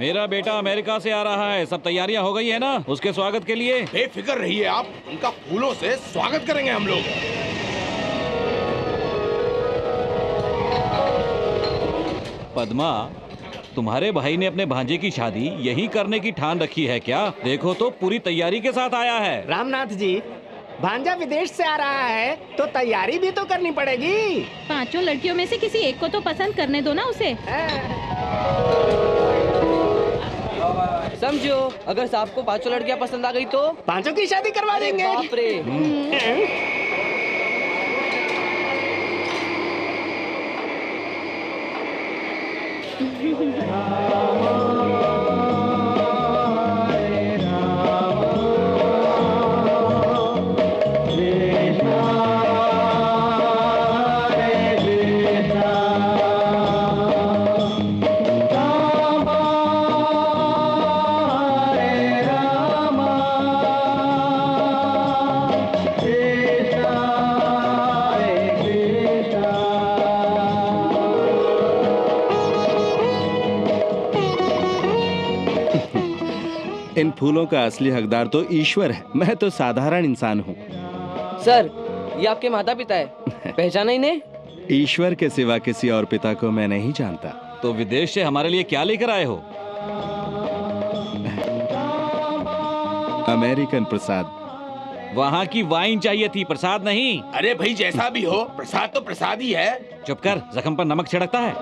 मेरा बेटा अमेरिका से आ रहा है, सब तैयारियां हो गई है ना उसके स्वागत के लिए? बेफिक्र रहिए आप, उनका फूलों से स्वागत करेंगे हम लोग। पद्मा, तुम्हारे भाई ने अपने भांजे की शादी यही करने की ठान रखी है क्या? देखो तो पूरी तैयारी के साथ आया है। रामनाथ जी, भांजा विदेश से आ रहा है तो तैयारी भी तो करनी पड़ेगी। 5 लड़कियों में से किसी एक को तो पसंद करने दो ना उसे। समझो, अगर साहब को 5 लड़कियां पसंद आ गई तो 5 की शादी करवा देंगे। बाप रे। इन फूलों का असली हकदार तो ईश्वर है, मैं तो साधारण इंसान हूँ। सर, ये आपके माता पिता है, पहचाना इन्हें? ईश्वर के सिवा किसी और पिता को मैं नहीं जानता। तो विदेश से हमारे लिए क्या लेकर आए हो? अमेरिकन प्रसाद। वहाँ की वाइन चाहिए थी, प्रसाद नहीं। अरे भाई, जैसा भी हो, प्रसाद तो प्रसाद ही है। चुप कर, जख्म पर नमक छिड़कता है।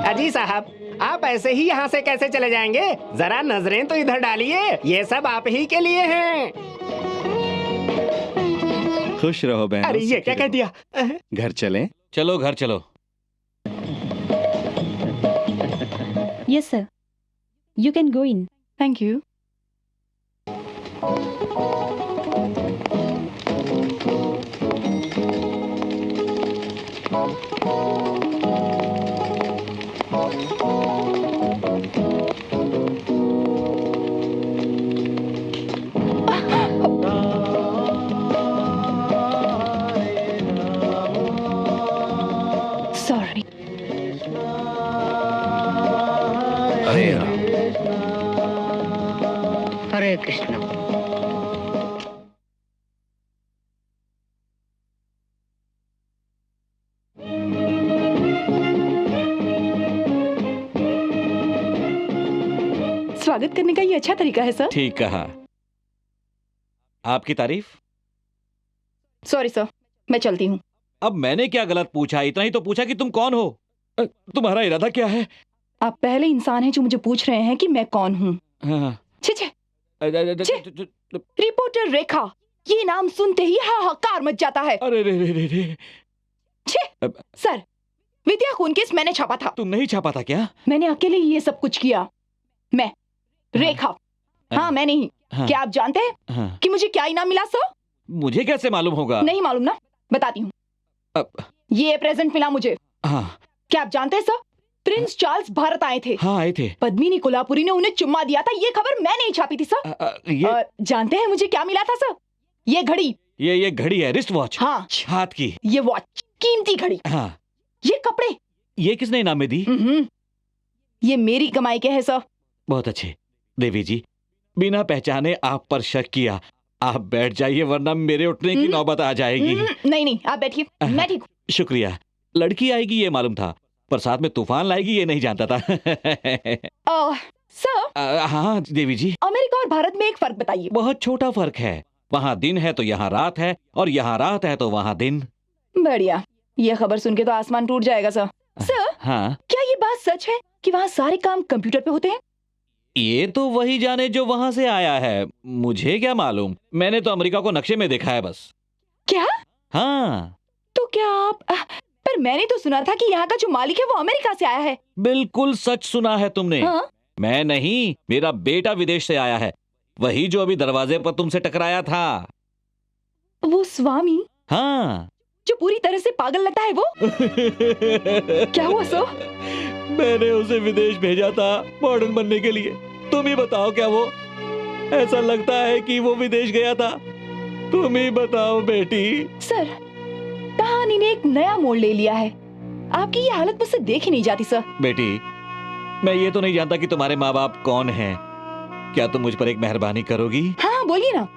अजी साहब, आप ऐसे ही यहाँ से कैसे चले जाएंगे? जरा नजरें तो इधर डालिए, ये सब आप ही के लिए हैं। खुश रहो बहन। अरे ये क्या कह दिया? घर चलें? चलो घर चलो। Yes sir, you can go in. Thank you. Sorry. Hare Ram, Hare Krishna. स्वागत करने का ये अच्छा तरीका है सर। ठीक कहा। आपकी तारीफ? सॉरी सर, मैं चलती हूँ। अब मैंने क्या गलत पूछा? इतना ही तो पूछा कि तुम कौन हो। तुम्हारा इरादा क्या है? आप पहले इंसान हैं जो मुझे पूछ रहे हैं कि मैं कौन हूँ। हाँ। छे छे, रिपोर्टर रेखा, ये नाम सुनते ही हाहाकार मच जाता है। अरे रे रे रे रे। छे, सर, विद्या खून केस मैंने छापा था। तुम नहीं छापा था क्या? मैंने अकेले ही ये सब कुछ किया। मैं रेखा, हाँ मैं नहीं। हाँ। क्या आप जानते हैं हाँ। कि मुझे क्या इनाम मिला सर? मुझे कैसे मालूम होगा? नहीं मालूम ना, बताती हूँ। ये प्रेजेंट मिला मुझे। हाँ। क्या आप जानते हैं सर, प्रिंस चार्ल्स भारत आए थे। हाँ आए थे। पद्मिनी कोल्हापुरी ने उन्हें चुम्मा दिया था, ये खबर मैं नहीं छापी थी सर। ये जानते हैं मुझे क्या मिला था सर? ये घड़ी। ये घड़ी है, रिस्ट वॉच। हाँ, हाथ की। ये वॉच, कीमती घड़ी। हाँ। ये कपड़े। ये किसने इनाम में दी? ये मेरी कमाई के है सर। बहुत अच्छे। देवी जी, बिना पहचाने आप पर शक किया। आप बैठ जाइए वरना मेरे उठने की नौबत आ जाएगी। नहीं, आप बैठिए, मैं ठीक हूँ। शुक्रिया। लड़की आएगी ये मालूम था, पर साथ में तूफान लाएगी ये नहीं जानता था। सर। हाँ देवी जी। अमेरिका और भारत में एक फर्क बताइए। बहुत छोटा फर्क है। वहाँ दिन है तो यहाँ रात है, और यहाँ रात है तो वहाँ दिन। बढ़िया, ये खबर सुन के तो आसमान टूट जाएगा सर। सर, हाँ, क्या ये बात सच है कि वहाँ सारे काम कंप्यूटर पे होते हैं? ये तो वही जाने जो वहाँ से आया है, मुझे क्या मालूम। मैंने तो अमेरिका को नक्शे में देखा है बस। क्या? हाँ। तो क्या आप पर मैंने तो सुना था कि यहाँ का जो मालिक है वो अमेरिका से आया है। बिल्कुल सच सुना है तुमने। हाँ? मैं नहीं, मेरा बेटा विदेश से आया है, वही जो अभी दरवाजे पर तुमसे टकराया था। वो स्वामी? हाँ। जो पूरी तरह से पागल लगता है वो? क्या हुआ सो? मैंने उसे विदेश भेजा था मॉडर्न बनने के लिए। तुम ही बताओ, क्या वो ऐसा लगता है कि वो विदेश गया था? तुम ही बताओ बेटी। सर, कहानी ने एक नया मोड़ ले लिया है। आपकी ये हालत मुझसे देखी नहीं जाती सर। बेटी, मैं ये तो नहीं जानता कि तुम्हारे माँ बाप कौन हैं। क्या तुम मुझ पर एक मेहरबानी करोगी? हाँ बोलिए ना।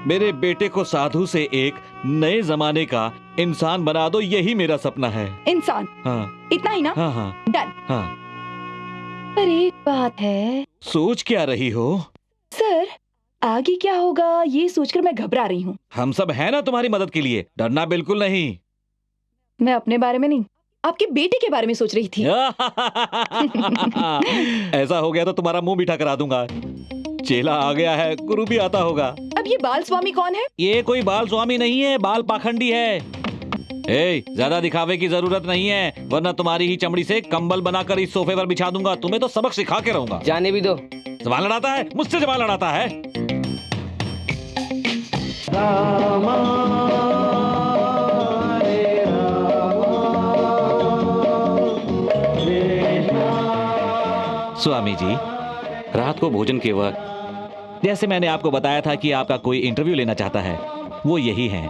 मेरे बेटे को साधु से एक नए जमाने का इंसान बना दो, यही मेरा सपना है। इंसान, हाँ इतना ही ना? हाँ हाँ डन। हाँ। पर एक बात है सोच क्या रही हो? सर, आगे क्या होगा ये सोचकर मैं घबरा रही हूँ। हम सब हैं ना तुम्हारी मदद के लिए, डरना बिल्कुल नहीं। मैं अपने बारे में नहीं, आपके बेटे के बारे में सोच रही थी। ऐसा हो गया तो तुम्हारा मुंह मीठा करा दूंगा। चेला आ गया है, गुरु भी आता होगा। अब ये बाल स्वामी कौन है? ये कोई बाल स्वामी नहीं है, बाल पाखंडी है। ज्यादा दिखावे की जरूरत नहीं है, वरना तुम्हारी ही चमड़ी से कंबल बनाकर इस सोफे पर बिछा दूंगा। तुम्हें तो सबक सिखा के रहूंगा। जाने भी दो। सवाल लड़ाता है मुझसे, सवाल लड़ाता है। स्वामी जी, रात को भोजन के वक्त जैसे मैंने आपको बताया था कि आपका कोई इंटरव्यू लेना चाहता है, वो यही है।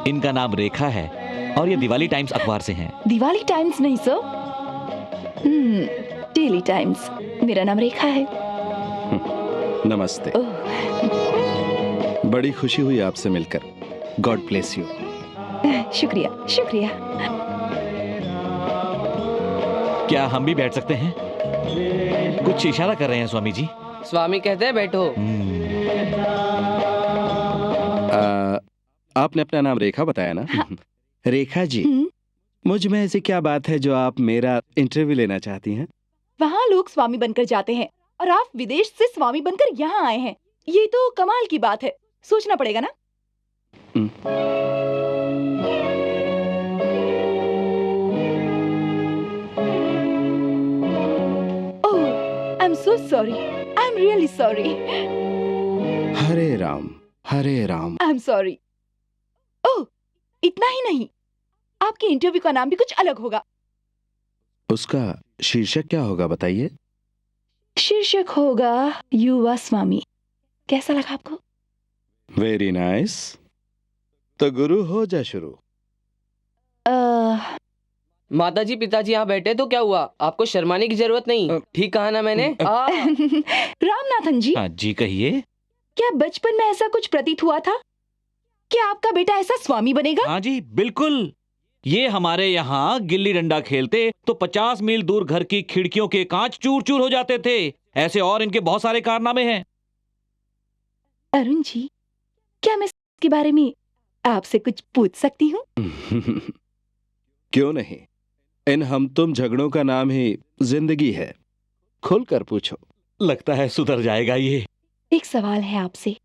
इनका नाम रेखा है और ये दिवाली टाइम्स अखबार से हैं। दिवाली टाइम्स नहीं सर, डेली टाइम्स। मेरा नाम रेखा है। नमस्ते। ओह, बड़ी खुशी हुई आपसे मिलकर। God bless you. शुक्रिया शुक्रिया। क्या हम भी बैठ सकते हैं? कुछ इशारा कर रहे हैं स्वामी जी। स्वामी कहते हैं बैठो। आपने अपना नाम रेखा बताया ना? हाँ। रेखा जी, मुझ में ऐसी क्या बात है जो आप मेरा इंटरव्यू लेना चाहती हैं? वहाँ लोग स्वामी बनकर जाते हैं और आप विदेश से स्वामी बनकर यहाँ आए हैं। ये तो कमाल की बात है, सोचना पड़ेगा ना। Oh, I am so sorry, I am really sorry. Hare Ram Hare Ram. I am sorry. Oh, इतना ही नहीं, आपके इंटरव्यू का नाम भी कुछ अलग होगा। उसका शीर्षक क्या होगा बताइए? शीर्षक होगा युवा स्वामी। कैसा लगा आपको? Very nice. तो गुरु हो जा शुरू। माताजी पिताजी यहाँ बैठे तो क्या हुआ? आपको शर्माने की जरूरत नहीं। ठीक कहा ना मैंने? रामनाथन जी, हाँ जी कहिए। क्या बचपन में ऐसा कुछ प्रतीत हुआ था कि आपका बेटा ऐसा स्वामी बनेगा? हाँ जी बिल्कुल। ये हमारे यहाँ गिल्ली डंडा खेलते तो 50 मील दूर घर की खिड़कियों के कांच चूर चूर हो जाते थे। ऐसे और इनके बहुत सारे कारनामे हैं। अरुण जी, क्या मैं इसके बारे में आपसे कुछ पूछ सकती हूँ? क्यों नहीं, इन हम तुम झगड़ों का नाम ही जिंदगी है। खुलकर पूछो। लगता है सुधर जाएगा ये। एक सवाल है आपसे।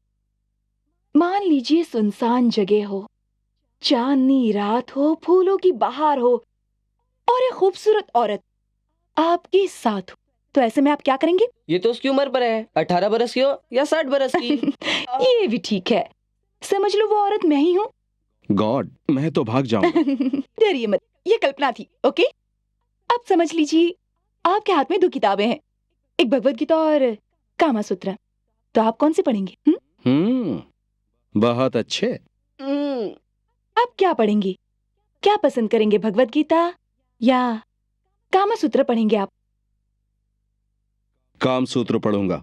मान लीजिए सुनसान जगह हो, चांदनी रात हो, फूलों की बहार हो और एक खूबसूरत औरत आपके साथ हो, तो ऐसे में आप क्या करेंगे? ये तो उसकी उम्र पर है, 18 बरस की हो या 60 बरस की। ये भी ठीक है, समझ लो वो औरत मैं ही हूँ। गॉड, मैं तो भाग जाऊंगा। डरिए मत, ये कल्पना थी। ओके, अब समझ लीजिए आपके हाथ में 2 किताबें हैं, एक भगवत गीता और कामा सूत्र। तो आप कौन सी पढ़ेंगे? बहुत अच्छे। आप क्या पढ़ेंगे? क्या पसंद करेंगे, भगवत गीता या कामा सूत्र पढ़ेंगे आप? काम सूत्र पढ़ूंगा।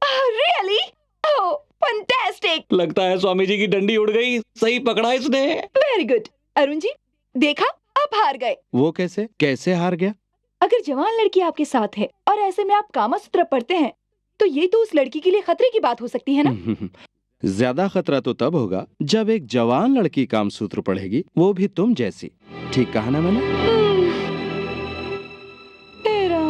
रियली? ओह, फैंटास्टिक। लगता है स्वामी जी की डंडी उड़ गई। सही पकड़ा इसने। Very good. अरुण जी, देखा, आप हार गए। वो कैसे कैसे हार गया? अगर जवान लड़की आपके साथ है और ऐसे में आप कामा सूत्र पढ़ते हैं, तो ये तो उस लड़की के लिए खतरे की बात हो सकती है ना? ज्यादा खतरा तो तब होगा जब एक जवान लड़की काम सूत्र पढ़ेगी, वो भी तुम जैसी। ठीक कहा ना मैंने? तेरा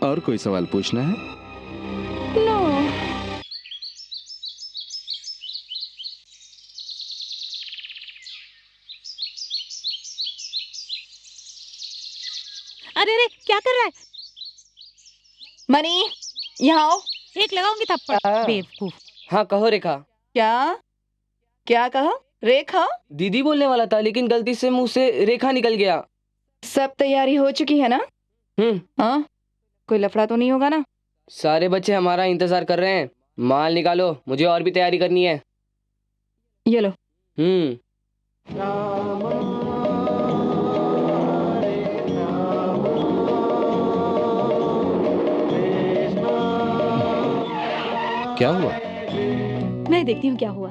और कोई सवाल पूछना है? नो। अरे अरे क्या कर रहा है? मनी, यहाँ आओ। एक लगाऊंगी थप्पड़। बेवकूफ। हाँ कहो रेखा। क्या क्या कहा? रेखा? दीदी बोलने वाला था लेकिन गलती से मुंह से रेखा निकल गया। सब तैयारी हो चुकी है ना? हाँ, कोई लफड़ा तो नहीं होगा ना? सारे बच्चे हमारा इंतजार कर रहे हैं। माल निकालो, मुझे और भी तैयारी करनी है। ये लो। क्या हुआ? मैं देखती हूँ क्या हुआ।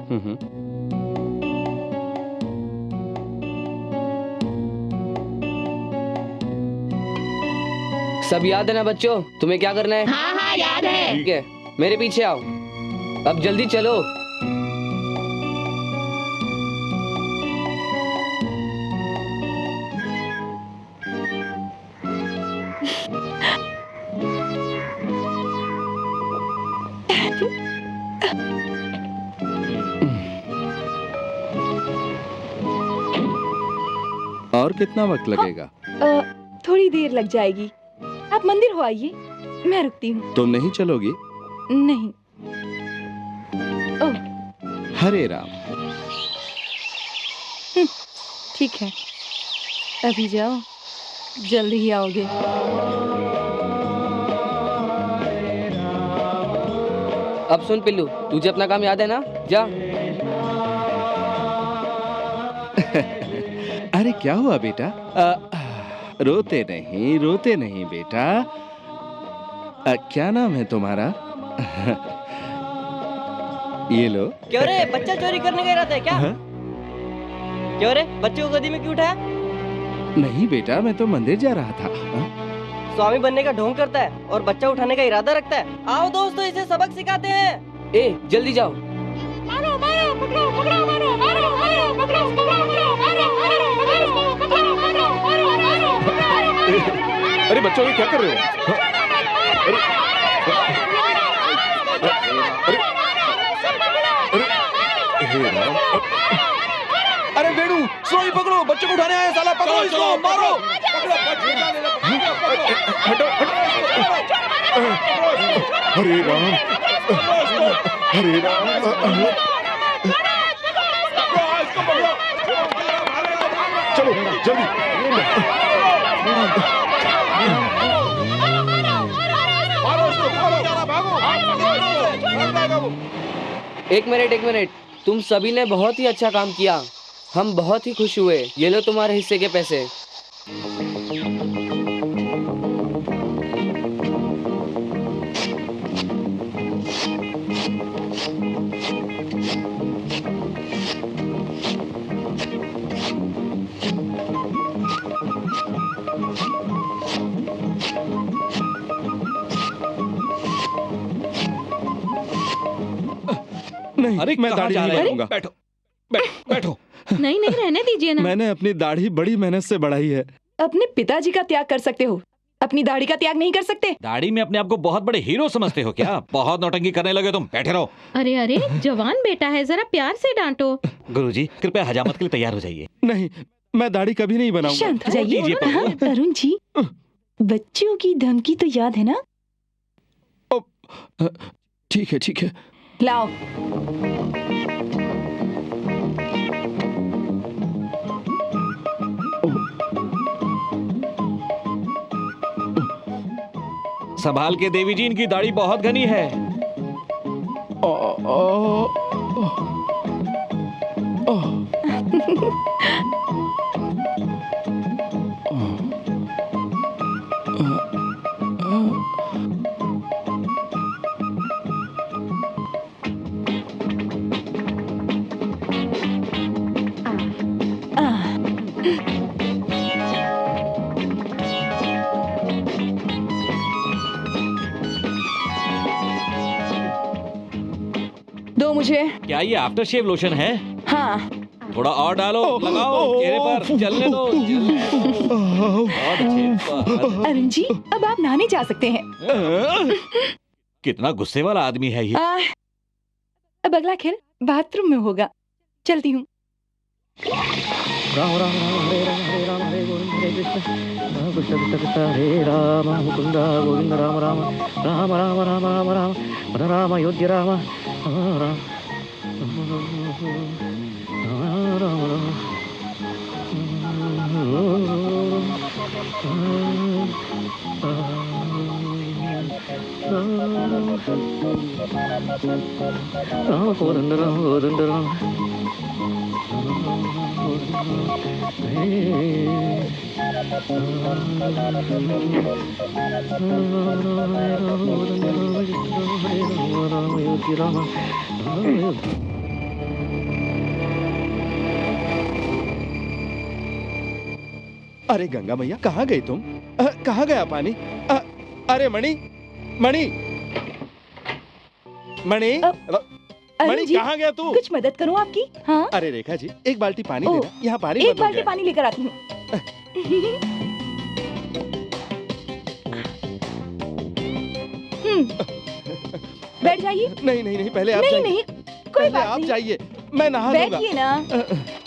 सब याद है ना बच्चों? तुम्हें क्या करना है? हाँ हाँ याद है। ठीक है, मेरे पीछे आओ। अब जल्दी चलो। और कितना वक्त लगेगा? थोड़ी देर लग जाएगी। आप मंदिर हो आइए, मैं रुकती हूँ। तुम नहीं चलोगी? नहीं। हरे राम। ठीक है, अभी जाओ, जल्दी ही आओगे। अब सुन पिल्लू, तुझे अपना काम याद है ना? जा। अरे क्या हुआ बेटा? रोते नहीं बेटा। क्या नाम है तुम्हारा? ये लो। क्यों रे, बच्चा चोरी करने का इरादा है क्या? हाँ? क्यों रे, बच्चे को गोदी में क्यों उठाया? नहीं बेटा, मैं तो मंदिर जा रहा था। स्वामी बनने का ढोंग करता है और बच्चा उठाने का इरादा रखता है। आओ दोस्तों, इसे सबक सिखाते हैं। ए, जल्दी जाओ। मारो मारो पकड़ो पकड़ो मारो मारो मारो पकड़ो पकड़ो मारो मारो मारो पकड़ो मारो मारो मारो। अरे बच्चों, ये क्या कर रहे हो? अरे वेणु, स्लो ही पकड़ो, बच्चे को उठाने आए साला, पकड़ो इसको, मारो। हटो हरे राम, हरे राम। चलो जल्दी। एक मिनट, तुम सभी ने बहुत ही अच्छा काम किया। हम बहुत ही खुश हुए। ये लो तुम्हारे हिस्से के पैसे। नहीं, अरे मैं दाढ़ी नहीं बनाऊंगा। बैठो बैठो। नहीं नहीं, रहने दीजिए ना। मैंने अपनी दाढ़ी बड़ी मेहनत से बढ़ाई है। अपने पिताजी का त्याग कर सकते हो, अपनी दाढ़ी का त्याग नहीं कर सकते। दाढ़ी में अपने आप को बहुत बड़े हीरो समझते हो क्या? बहुत नौटंकी करने लगे तुम। बैठे रहो। अरे अरे, जवान बेटा है, जरा प्यार से डांटो। गुरुजी, कृपया हजामत के लिए तैयार हो जाइए। नहीं, मैं दाढ़ी कभी नहीं बनाऊंगा। शांत हो जाइए। दीजिए प्रभु। हाँ, अरुण जी, बच्चों की धमकी तो याद है ना? ठीक है। लाओ। संभाल के देवी जी, इनकी दाढ़ी बहुत घनी है। दो मुझे। क्या ये आफ्टर शेव लोशन है? हाँ। थोड़ा और डालो, लगाओ चेहरे पर, जलने दो। बहुत अच्छे। अरुण जी, अब आप नहाने जा सकते हैं। कितना गुस्से वाला आदमी है ये। अब अगला खेल बाथरूम में होगा। चलती हूँ। राम राम राम हरे राम हरे राम हरे गोविंद हरे कृष्ण राम कृष्ण कृष्ण कृष्ण हरे राम मुकुंद गोविंद राम राम राम राम राम राम राम राम राम अयोध्या राम राम राम गोविंद राम गोविंद राम अरे गंगा मैया, कहाँ गई तुम? कहाँ गया पानी? अरे मणि, मणि, मणि, मणि, जी, कहाँ गया तू? कुछ मदद करूं आपकी? हाँ, अरे रेखा जी, एक बाल्टी पानी ओह, देना, यहाँ पानी एक बंद हो बाल्टी गया है। पानी लेकर आती हूँ। बैठ जाइए। नहीं नहीं नहीं, पहले आप नहीं जाइए। नहीं, कोई पहले बात आप नहीं, जाइए, मैं नहा लूंगा। बैठिए ना।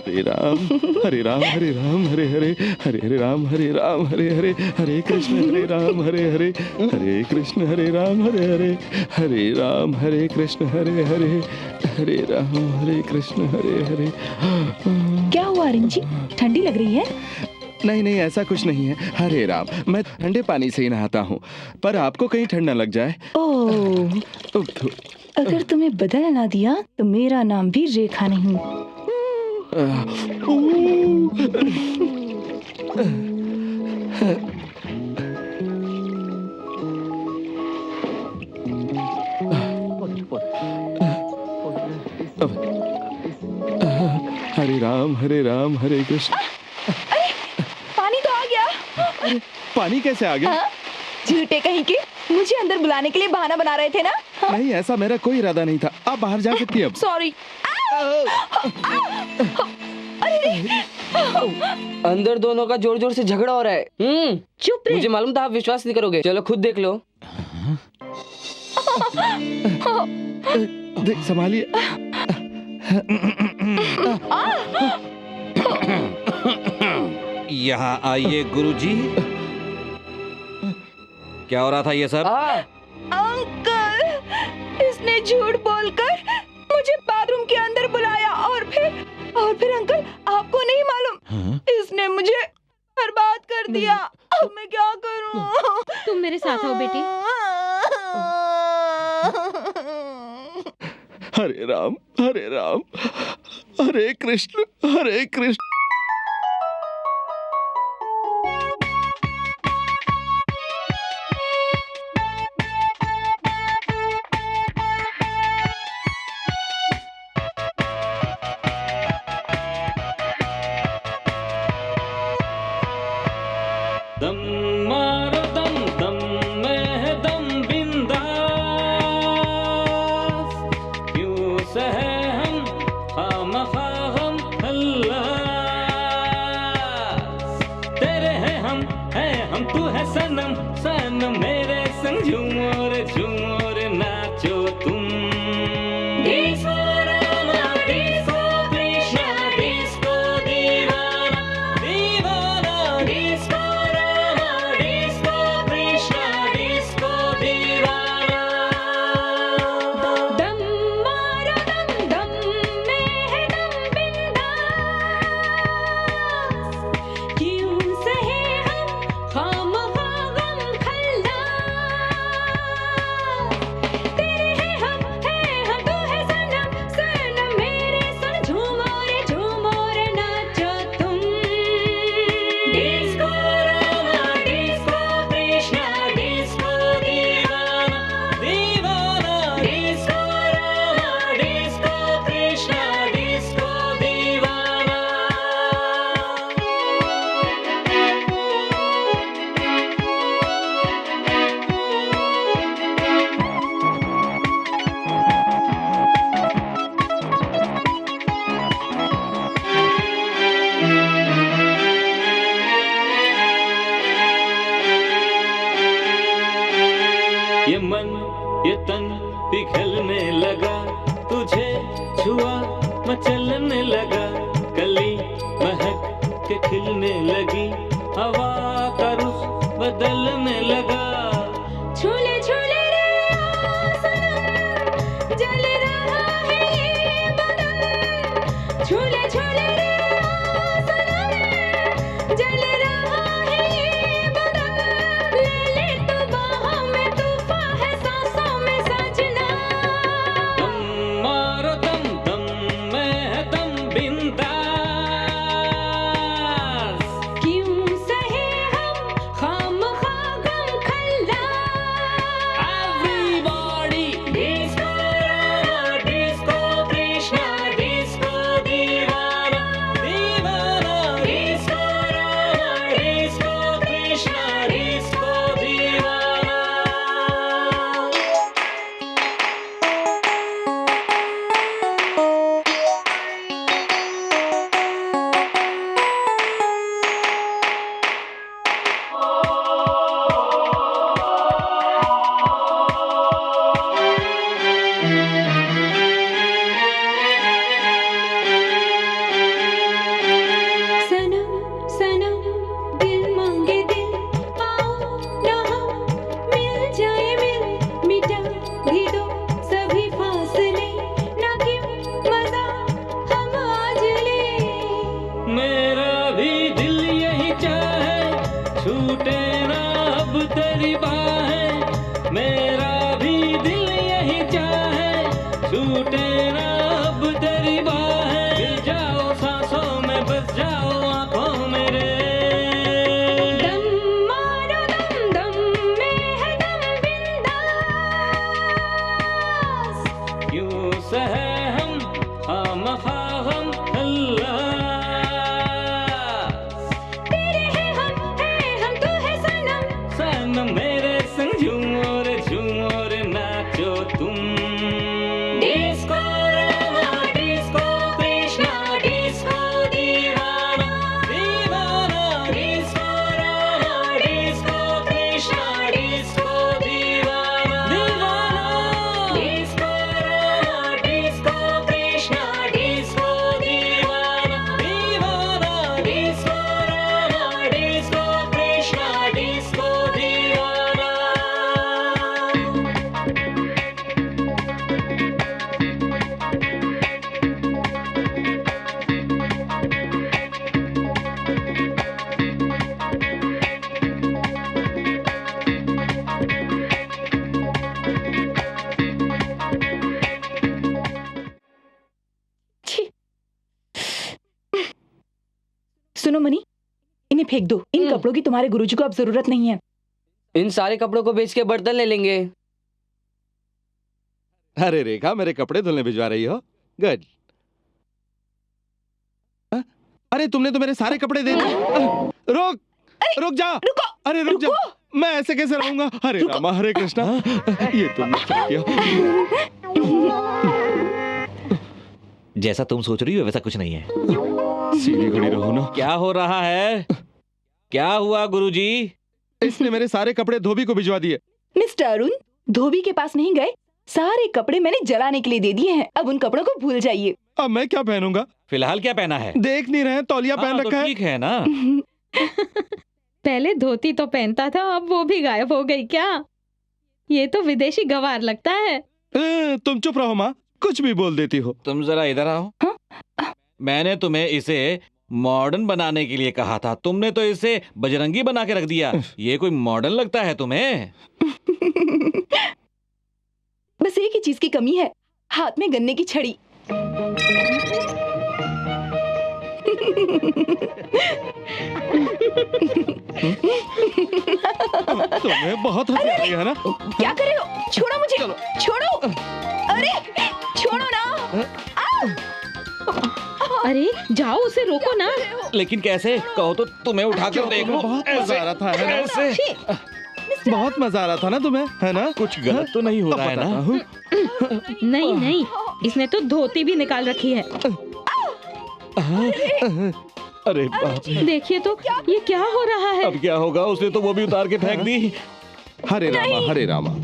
हरे राम हरे राम हरे राम हरे हरे हरे हरे राम हरे राम हरे हरे हरे कृष्ण हरे राम हरे हरे हरे कृष्ण हरे राम हरे हरे हरे राम हरे कृष्ण हरे हरे हरे राम हरे कृष्ण हरे हरे। क्या हुआ रिंजी, ठंडी लग रही है? नहीं नहीं, ऐसा कुछ नहीं है। हरे राम, मैं ठंडे पानी से ही नहाता हूँ, पर आपको कहीं ठंड न लग जाए। ओह, अगर तुम्हें बदल ना दिया तो मेरा नाम भी रेखा नहीं। हरे राम हरे कृष्ण। पानी तो आ गया। पानी कैसे आ गया? हाँ? झूठे कहीं के, मुझे अंदर बुलाने के लिए बहाना बना रहे थे ना? नहीं, ऐसा मेरा कोई इरादा नहीं था। आप बाहर जा सकती हैं अब। सॉरी। अंदर दोनों का जोर जोर से झगड़ा हो रहा है। चुप रहे। मुझे मालूम था आप विश्वास नहीं करोगे, चलो खुद देख लो। संभालिए। यहाँ आइए गुरुजी। क्या हो रहा था ये सब? अंकल, इसने झूठ बोलकर मुझे बाथरूम के अंदर बुलाया और फिर अंकल, आपको नहीं मालूम, इसने मुझे बर्बाद कर दिया। अब मैं क्या करूं? तुम मेरे साथ आओ बेटी। हरे राम हरे कृष्ण हरे कृष्ण। दम मारो दम, दम में है दम बिंदास, क्यों सहे हम खामखा गम खल्लास। तेरे हैं हम तू है सनम, सनम मेरे संग झूमो रे नाचो तुम। Disco Rama, disco Krishna, disco दीवाना, दीवाना disco Rama, disco Krishna, disco दीवाना। दम मारो दम, छूटे ना अब तेरी बाहें, गिर जाओ सांसों में, बस जाओ आंखों मेरे। दम मारो दम, दम में है दम बिंदास। क्यों सहे हम खामखा हम खल्लास। तेरे हैं हम तू है सनम। सनम मेरे संग झूमो रे नाचो तुम। Disco Rama, disco Krishna, disco दीवाना, दीवाना disco Rama, disco Krishna, disco दीवाना, दीवाना disco Rama, disco Krishna, disco दीवाना, दीवाना disco Rama, disco Krishna, disco दीवाना। छी। सुनो मनी, इन्हें फेंक दो। इन कपड़ों की तुम्हारे गुरुजी को अब जरूरत नहीं है। इन सारे कपड़ों को बेच के बर्तन ले लेंगे। अरे रेखा, मेरे कपड़े धुलने भिजवा रही हो? गुड। अरे तुमने तो मेरे सारे कपड़े दे दिए। रुक रुक जा। रुको, अरे रुक जा, मैं ऐसे कैसे रहूंगा? हरे रामा हरे कृष्णा, ये तुमने क्या किया? जैसा तुम सोच रही हो वैसा कुछ नहीं है। सीधी खड़ी रहो ना। क्या हो रहा है? क्या हुआ गुरुजी? इसने मेरे सारे कपड़े धोबी को भिजवा दिए। मिस्टर अरुण, धोबी के पास नहीं गए। सारे कपड़े मैंने जलाने के लिए दे दिए हैं। अब उन कपड़ों को भूल जाइए। अब मैं क्या पहनूंगा? फिलहाल क्या पहना है? देख नहीं रहे, तौलिया पहन हाँ, तो रखा है। ठीक है ना। पहले धोती तो पहनता था, अब वो भी गायब हो गई क्या? ये तो विदेशी गवार लगता है। तुम चुप रहो माँ, कुछ भी बोल देती हो। तुम जरा इधर आओ। मैंने तुम्हें इसे मॉडर्न बनाने के लिए कहा था, तुमने तो इसे बजरंगी बना के रख दिया। ये कोई मॉडर्न लगता है तुम्हें? बस एक ही चीज की कमी है, हाथ में गन्ने की छड़ी। तुम्हें बहुत हंसी आ रही है ना? क्या कर रहे हो? छोड़ो मुझे, छोड़ो। अरे छोड़ो ना। अरे जाओ, उसे रोको ना। लेकिन कैसे? कहो तो तुम्हें उठाकर देख लो। बहुत मजा आ रहा था, है ना? ऐसे बहुत मजा आ रहा था ना तुम्हें, है ना? कुछ गलत तो नहीं हो रहा है ना? नहीं नहीं, इसने तो धोती भी निकाल रखी है। अरे बाप रे। देखिए तो ये क्या हो रहा है? अब क्या होगा? उसने तो वो भी उतार के फेंक दी। हरे रामा हरे रामा।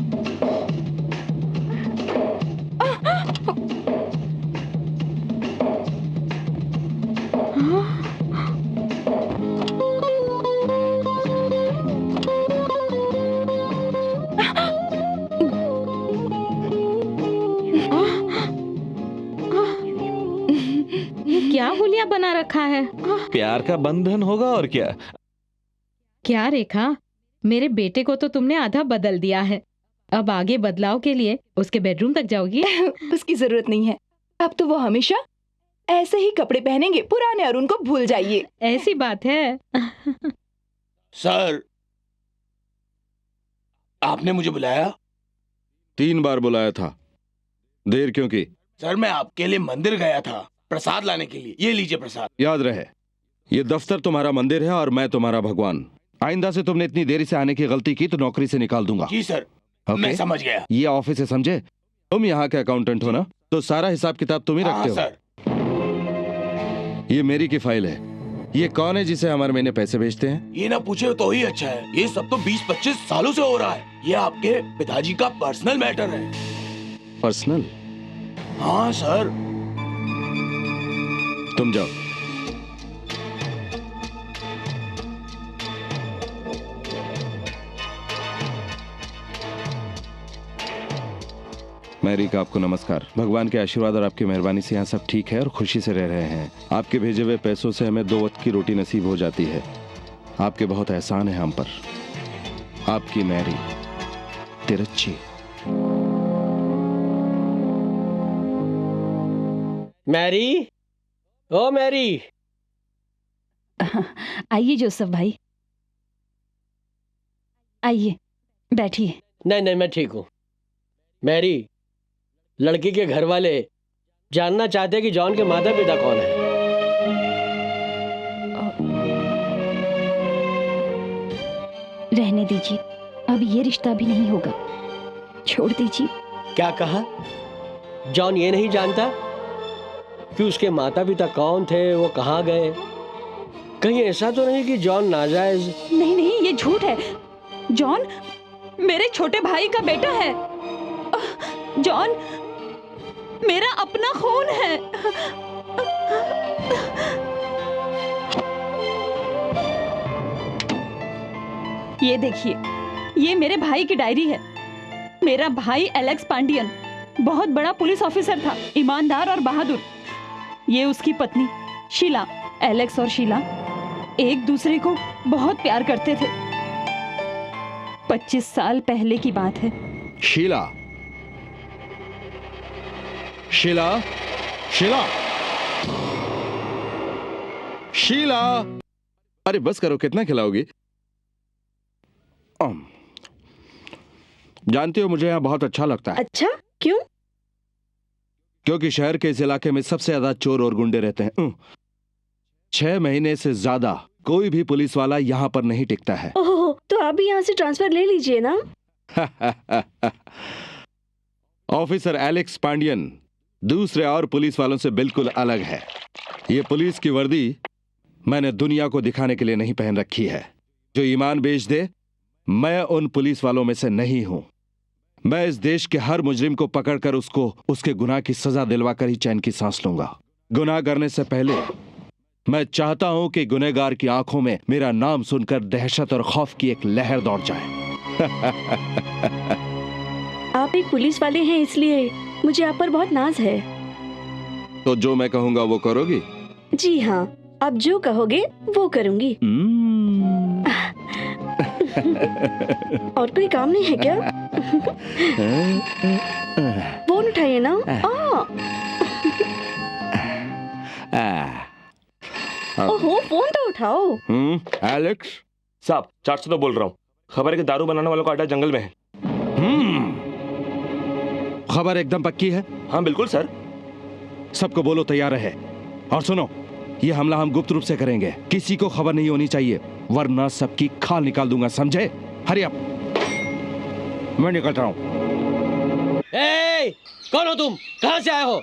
ये क्या हुलिया बना रखा है? प्यार का बंधन होगा और क्या। क्या रेखा, मेरे बेटे को तो तुमने आधा बदल दिया है। अब आगे बदलाव के लिए उसके बेडरूम तक जाओगी? उसकी जरूरत नहीं है। अब तो वो हमेशा ऐसे ही कपड़े पहनेंगे। पुराने अरुण को भूल जाइए। ऐसी बात है। सर, आपने मुझे बुलाया? 3 बार बुलाया था। देर क्यों की? सर, मैं आपके लिए मंदिर गया था प्रसाद लाने के लिए। ये लीजिए प्रसाद। याद रहे, ये दफ्तर तुम्हारा मंदिर है और मैं तुम्हारा भगवान। आइंदा से तुमने इतनी देरी से आने की गलती की तो नौकरी से निकाल दूंगा। जी सर, ओके? मैं समझ गया। ये ऑफिस है, समझे? तुम यहाँ के अकाउंटेंट हो ना, तो सारा हिसाब किताब तुम ही हाँ रखते हो। सर। ये मेरी की फाइल है। ये कौन है जिसे हमारे महीने पैसे भेजते हैं? ये ना पूछे तो ही अच्छा है। ये सब तो 20-25 सालों से हो रहा है। ये आपके पिताजी का पर्सनल मैटर है। पर्सनल? हाँ सर। तुम जाओ। मैरी का आपको नमस्कार। भगवान के आशीर्वाद और आपकी मेहरबानी से यहाँ सब ठीक है और खुशी से रह रहे हैं। आपके भेजे हुए पैसों से हमें 2 वक्त की रोटी नसीब हो जाती है। आपके बहुत एहसान है हम पर। आपकी मैरी तिरछी। मैरी, ओ मैरी। आइए जोसेफ भाई, आइए बैठिए। नहीं नहीं, मैं ठीक हूँ। मैरी, लड़की के घर वाले जानना चाहते हैं कि जॉन के माता पिता कौन है। रहने दीजिए, अब ये रिश्ता भी नहीं होगा, छोड़ दीजिए। क्या कहा? जॉन ये नहीं जानता कि उसके माता पिता कौन थे, वो कहाँ गए? कहीं ऐसा तो नहीं कि जॉन नाजायज? नहीं नहीं, ये झूठ है। जॉन मेरे छोटे भाई का बेटा है। जॉन मेरा अपना खून है। ये देखिए, ये मेरे भाई की डायरी है। मेरा भाई एलेक्स पांडियन बहुत बड़ा पुलिस ऑफिसर था, ईमानदार और बहादुर। ये उसकी पत्नी शीला। एलेक्स और शीला एक दूसरे को बहुत प्यार करते थे। 25 साल पहले की बात है। शीला, शीला, शीला, शीला। अरे बस करो, कितना खिलाओगी? जानती हो, मुझे यहाँ बहुत अच्छा लगता है। अच्छा, क्यों? क्योंकि शहर के इस इलाके में सबसे ज्यादा चोर और गुंडे रहते हैं। 6 महीने से ज्यादा कोई भी पुलिस वाला यहाँ पर नहीं टिकता है। ओह, तो आप भी यहाँ से ट्रांसफर ले लीजिए ना। ऑफिसर एलेक्स पांडियन दूसरे और पुलिस वालों से बिल्कुल अलग है। ये पुलिस की वर्दी मैंने दुनिया को दिखाने के लिए नहीं पहन रखी है। जो ईमान बेच दे, मैं उन पुलिस वालों में से नहीं हूं। मैं इस देश के हर मुजरिम को पकड़कर उसको उसके गुनाह की सजा दिलवाकर ही चैन की सांस लूंगा। गुनाह करने से पहले मैं चाहता हूं कि गुनहगार की आंखों में मेरा नाम सुनकर दहशत और खौफ की एक लहर दौड़ जाए। आप एक पुलिस वाले हैं, इसलिए मुझे आप पर बहुत नाज है। तो जो मैं कहूंगा वो करोगी? जी हाँ, आप जो कहोगे वो करूंगी। और कोई काम नहीं है क्या? फोन उठाइए ना। ओहो, फोन तो उठाओ। एलेक्स साहब, 400 तो बोल रहा हूँ। खबर है कि दारू बनाने वालों का अड्डा जंगल में है। खबर एकदम पक्की है? हाँ बिल्कुल सर। सबको बोलो तैयार रहे। और सुनो, ये हमला हम गुप्त रूप से करेंगे, किसी को खबर नहीं होनी चाहिए, वरना सबकी खाल निकाल दूंगा, समझे? हरी अप, मैं निकल रहा हूँ। कौन हो तुम? कहाँ से आए हो?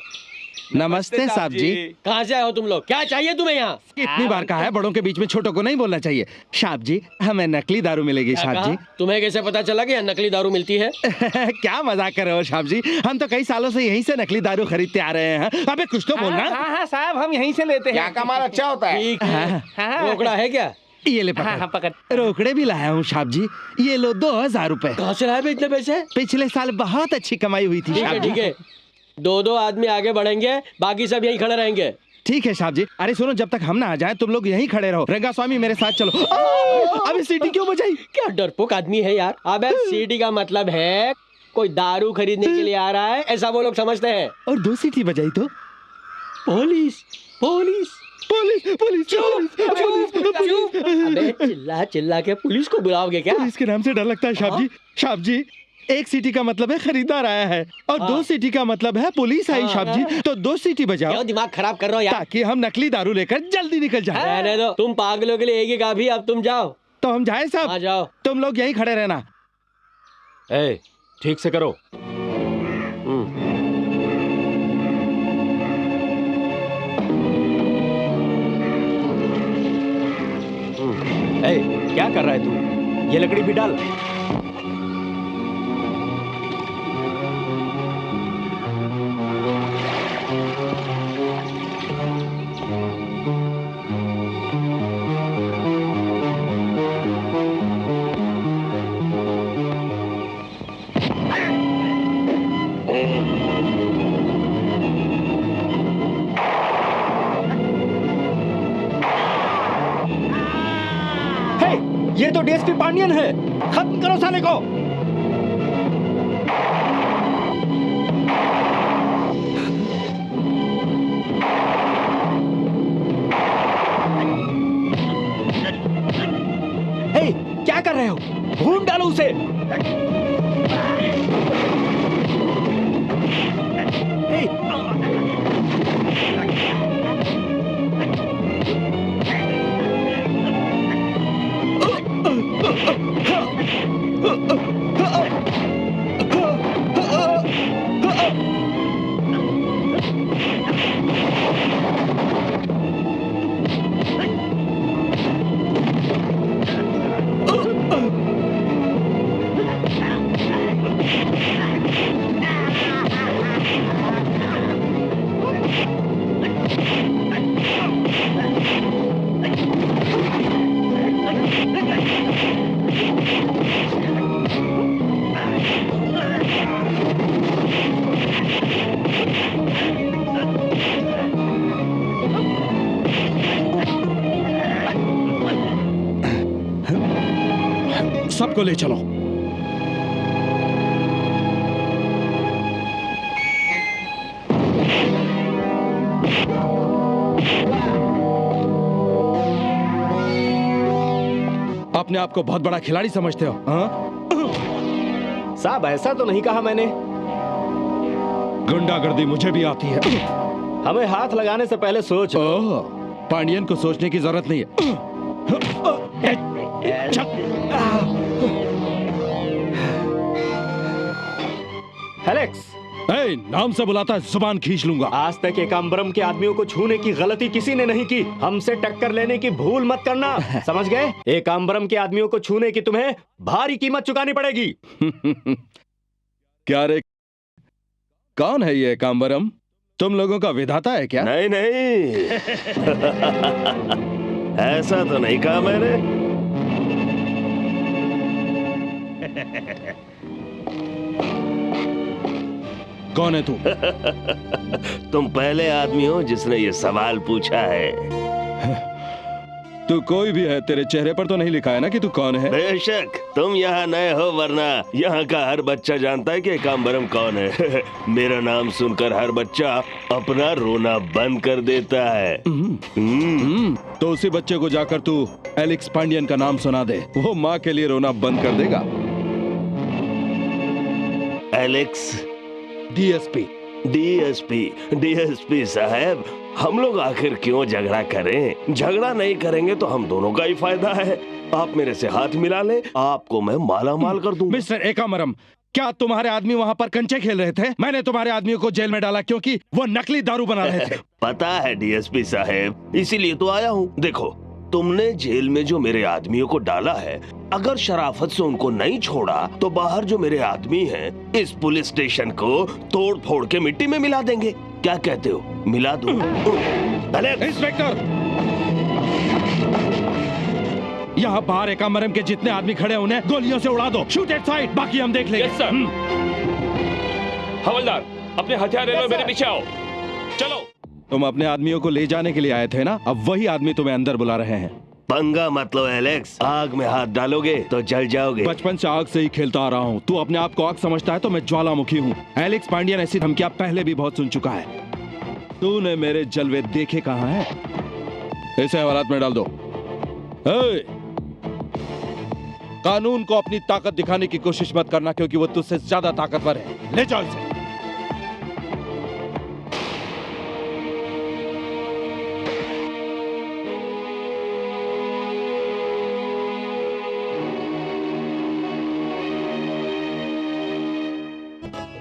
नमस्ते साहब जी। कहाँ से आए हो तुम लोग? क्या चाहिए तुम्हें यहाँ? कितनी बार कहा है, बड़ों के बीच में छोटों को नहीं बोलना चाहिए। साहब जी, हमें नकली दारू मिलेगी। साहब जी, तुम्हें कैसे पता चला कि यहाँ नकली दारू मिलती है? क्या मजाक कर रहे हो साहब जी? हम तो कई सालों से यहीं से नकली दारू खरीदते आ रहे हैं। अबे कुछ तो बोलना। हाँ साहब, हम यहीं से लेते हैं। क्या का माल अच्छा होता है? ठीक है। रोकड़ा है क्या? ये ले पकड़। रोकड़े भी लाया हूँ साहब जी, ये लो 2000 रुपए। कहाँ से लाए इतने पैसे? पिछले साल बहुत अच्छी कमाई हुई थी साहब जी। ठीक है, 2-2 आदमी आगे बढ़ेंगे, बाकी सब यहीं खड़े रहेंगे। ठीक है साहब जी। अरे सुनो, जब तक हम ना आ जाए तुम लोग यहीं खड़े रहो। रंगा स्वामी मेरे साथ चलो। अबे सीटी क्यों बजाई? क्या डरपोक आदमी है यार। अबे सीटी का मतलब है कोई दारू खरीदने के लिए आ रहा है, ऐसा वो लोग समझते हैं। और 2 सीटी बजाई तो पुलिस पुलिस पुलिस पुलिस अबे चिल्ला चिल्ला के पुलिस को बुलाओगे क्या? पुलिस के नाम से डर लगता है साहब जी। साहब जी, 1 सीटी का मतलब है खरीदार आया है, और 2 सीटी का मतलब है पुलिस आई। साहब जी, तो 2 सीटी बजाओ। क्यों दिमाग खराब कर रहे हो यार? ताकि हम नकली दारू लेकर जल्दी निकल जाए। रहने दो, तुम पागलों के लिए एक ही काफी। अब तुम जाओ। तो हम जाए साहब? आ जाओ। तुम लोग यहीं खड़े रहना। ठीक से करो। क्या कर रहा है तू? ये लकड़ी भी डाल। ये तो डीएसपी पांडियन है, खत्म करो साले को। उसे। सबको ले चलो। अपने आप को बहुत बड़ा खिलाड़ी समझते हो? हाँ? साहब ऐसा तो नहीं कहा मैंने। गुंडागर्दी मुझे भी आती है। हमें हाथ लगाने से पहले सोच। पांडियन को सोचने की जरूरत नहीं है। एलेक्स, नाम से बुलाता है जुबान खींच लूंगा। आज तक एकाम्बरम के आदमियों को छूने की गलती किसी ने नहीं की। हमसे टक्कर लेने की भूल मत करना, समझ गए? एकाम्बरम के आदमियों को छूने की तुम्हें भारी कीमत चुकानी पड़ेगी। क्या रे, कौन है ये एकाम्बरम? तुम लोगों का विधाता है क्या? नहीं नहीं ऐसा तो नहीं कहा मैंने। कौन है तू? तुम पहले आदमी हो जिसने ये सवाल पूछा है। तू कोई भी है, तेरे चेहरे पर तो नहीं लिखा है ना कि तू कौन है? बेशक तुम यहाँ नए हो, वरना यहाँ का हर बच्चा जानता है कि एकाम्बरम कौन है। मेरा नाम सुनकर हर बच्चा अपना रोना बंद कर देता है। तो उसी बच्चे को जाकर तू एलेक्स पांडियन का नाम सुना दे, वो माँ के लिए रोना बंद कर देगा। Alex DSP. डीएसपी साहब, हम लोग आखिर क्यों झगड़ा करें? झगड़ा नहीं करेंगे तो हम दोनों का ही फायदा है। आप मेरे से हाथ मिला ले, आपको मैं माला माल कर दूंगा। मिस्टर एकाम्बरम, क्या तुम्हारे आदमी वहाँ पर कंचे खेल रहे थे? मैंने तुम्हारे आदमियों को जेल में डाला क्योंकि वो नकली दारू बना रहे थे। पता है डीएसपी साहब, इसीलिए तो आया हूँ। देखो, तुमने जेल में जो मेरे आदमियों को डाला है, अगर शराफत से उनको नहीं छोड़ा तो बाहर जो मेरे आदमी हैं, इस पुलिस स्टेशन को तोड़ फोड़ के मिट्टी में मिला देंगे। क्या कहते हो? मिला दूं? इंस्पेक्टर, यहाँ बाहर एकाम्बरम के जितने आदमी खड़े हैं उन्हें गोलियों से उड़ा दो। शूट एट साइड, बाकी हम देख लेंगे। Yes sir. हवलदार, अपने हथियार ले लो, मेरे पीछे आओ। चलो। तुम अपने आदमियों को ले जाने के लिए आए थे ना, अब वही आदमी तुम्हें अंदर बुला रहे हैं। पंगा मत लो एलेक्स, आग में हाथ डालोगे तो जल जाओगे। बचपन से आग से ही खेलता आ रहा हूँ। तू अपने आप को आग समझता है तो मैं ज्वालामुखी हूँ। एलेक्स पांडियन ऐसी धमकियां पहले भी बहुत सुन चुका है। तूने मेरे जलवे देखे कहाँ हैं? इसे हवालात में डाल दो। कानून को अपनी ताकत दिखाने की कोशिश मत करना, क्योंकि वो तुझसे ज्यादा ताकतवर है। ले जाओ इसे।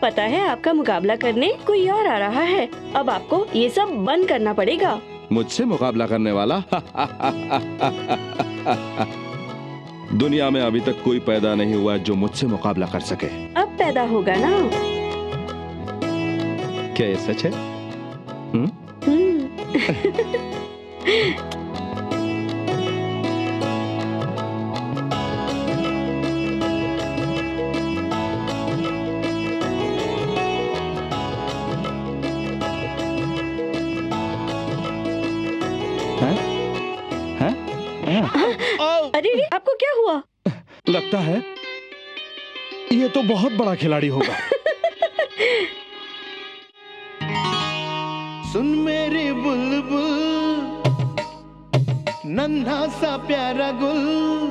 पता है, आपका मुकाबला करने कोई और आ रहा है। अब आपको ये सब बंद करना पड़ेगा। मुझसे मुकाबला करने वाला? दुनिया में अभी तक कोई पैदा नहीं हुआ जो मुझसे मुकाबला कर सके। अब पैदा होगा ना। क्या ये सच है? अरे आपको क्या हुआ? लगता है ये तो बहुत बड़ा खिलाड़ी होगा। सुन मेरी बुलबुल, नन्हा सा प्यारा गुल,